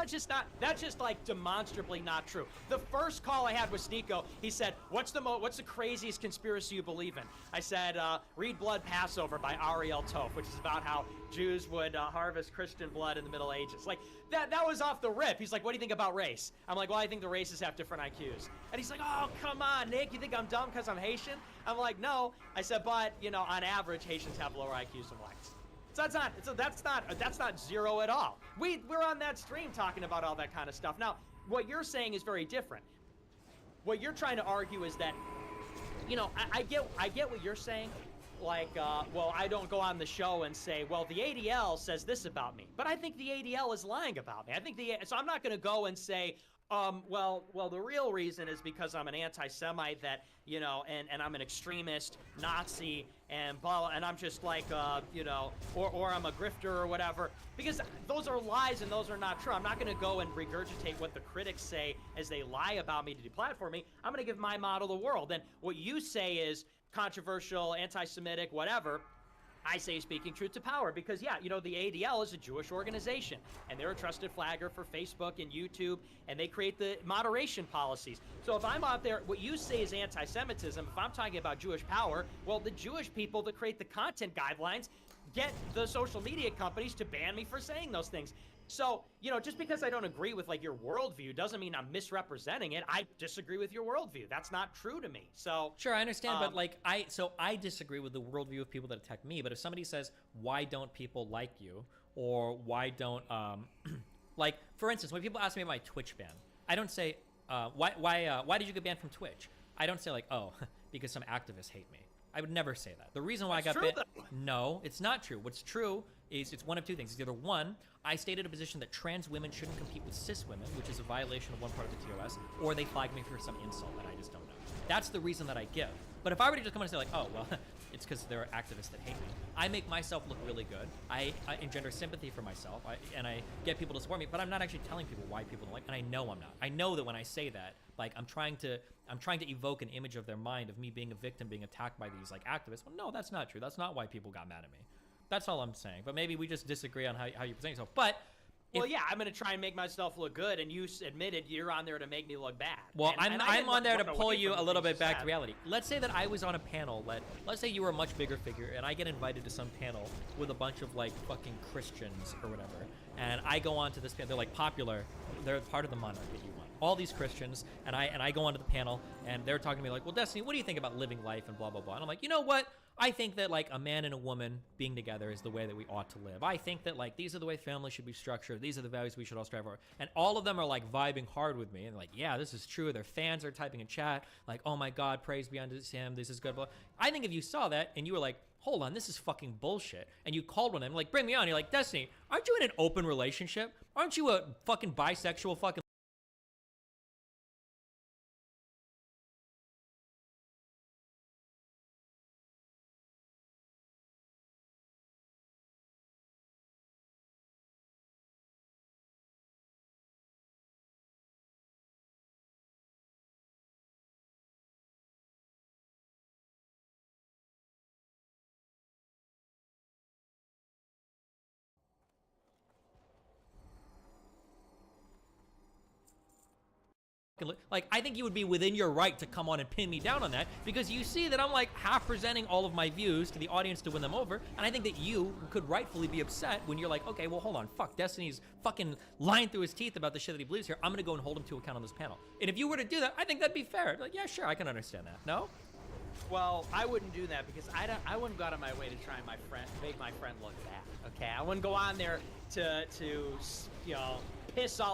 X: that's just like demonstrably not true. The first call I had with Sneeko, he said, what's the craziest conspiracy you believe in? I said, Read Blood Passover by Ariel Toph, which is about how Jews would harvest Christian blood in the Middle Ages. Like, that was off the rip. He's like, what do you think about race? I'm like, well, I think the races have different IQs. And he's like, oh, come on, Nick, you think I'm dumb because I'm Haitian? I'm like, no. I said, but, on average, Haitians have lower IQs than whites. So that's not 0 at all. We're on that stream talking about all that kind of stuff. Now, what you're saying is very different. What you're trying to argue is that
F: you know, I get what you're saying. Like, well, I don't go on the show and say, well, the ADL says this about me. But I think the ADL is lying about me. So I'm not going to go and say, well, the real reason is because I'm an anti-Semite that, you know, and I'm an extremist, Nazi, and blah, and I'm just like, you know, or I'm a grifter or whatever. Because those are lies and those are not true. I'm not going to go and regurgitate what the critics say as they lie about me to deplatform me. I'm going to give my model the world. And what you say is controversial, anti-Semitic, whatever. I say speaking truth to power because, yeah, you know, the ADL is a Jewish organization, and they're a trusted flagger for Facebook and YouTube, and they create the moderation policies. So if I'm out there, what you say is anti-Semitism. If I'm talking about Jewish power, well, the Jewish people that create the content guidelines get the social media companies to ban me for saying those things. So, you know, just because I don't agree with, like, your worldview doesn't mean I'm misrepresenting it. I disagree with your worldview. That's not true to me. So
I: sure, I understand, but like I disagree with the worldview of people that attack me. But if somebody says, why don't people like you, or why don't like, for instance, when people ask me about my Twitch ban, I don't say why did you get banned from Twitch? I don't say like, oh, because some activists hate me. I would never say that. The reason why I got banned, no, it's not true. What's true is it's one of two things. It's either one, I stated a position that trans women shouldn't compete with cis women, which is a violation of one part of the TOS, or they flagged me for some insult that I just don't know. That's the reason that I give. But if I were to just come and say like, oh, well, it's because there are activists that hate me, I make myself look really good. I engender sympathy for myself, and I get people to support me, but I'm not actually telling people why people don't like me, and I know I'm not. I know that when I say that, like, I'm trying to evoke an image of their mind of me being a victim, being attacked by these, like, activists. Well, no, that's not true. That's not why people got mad at me. That's all I'm saying. But maybe we just disagree on how you present yourself. But
F: well, yeah, I'm going to try and make myself look good, and you admitted you're on there to make me look bad.
I: Well,
F: and
I: I'm on there to pull you a little bit back to reality. Let's say that I was on a panel let's say you were a much bigger figure, and I get invited to some panel with a bunch of, like, fucking Christians or whatever, and I go on to this panel. They're, like, popular. They're part of the monarch that you want. All these Christians, and I go onto the panel, and they're talking to me like, well, Destiny, what do you think about living life and blah, blah, blah. And I'm like, you know what? I think that, like, a man and a woman being together is the way that we ought to live. I think that, like, these are the way families should be structured. These are the values we should all strive for. And all of them are, like, vibing hard with me. And like, yeah, this is true. Their fans are typing in chat, like, oh my God, praise be unto him. This is good. Blah. I think if you saw that and you were like, hold on, this is fucking bullshit, and you called one of them, like, bring me on. You're like, Destiny, aren't you in an open relationship? Aren't you a fucking bisexual fucking... Like, I think you would be within your right to come on and pin me down on that, because you see that I'm, like, half presenting all of my views to the audience to win them over, and I think that you could rightfully be upset when you're like, okay, well, hold on, fuck, Destiny's fucking lying through his teeth about the shit that he believes here. I'm gonna go and hold him to account on this panel. And if you were to do that, I think that'd be fair. Like, yeah, sure, I can understand that. No?
F: Well, I wouldn't do that because I wouldn't go out of my way to try and make my friend look bad. Okay, I wouldn't go on there to you know, piss all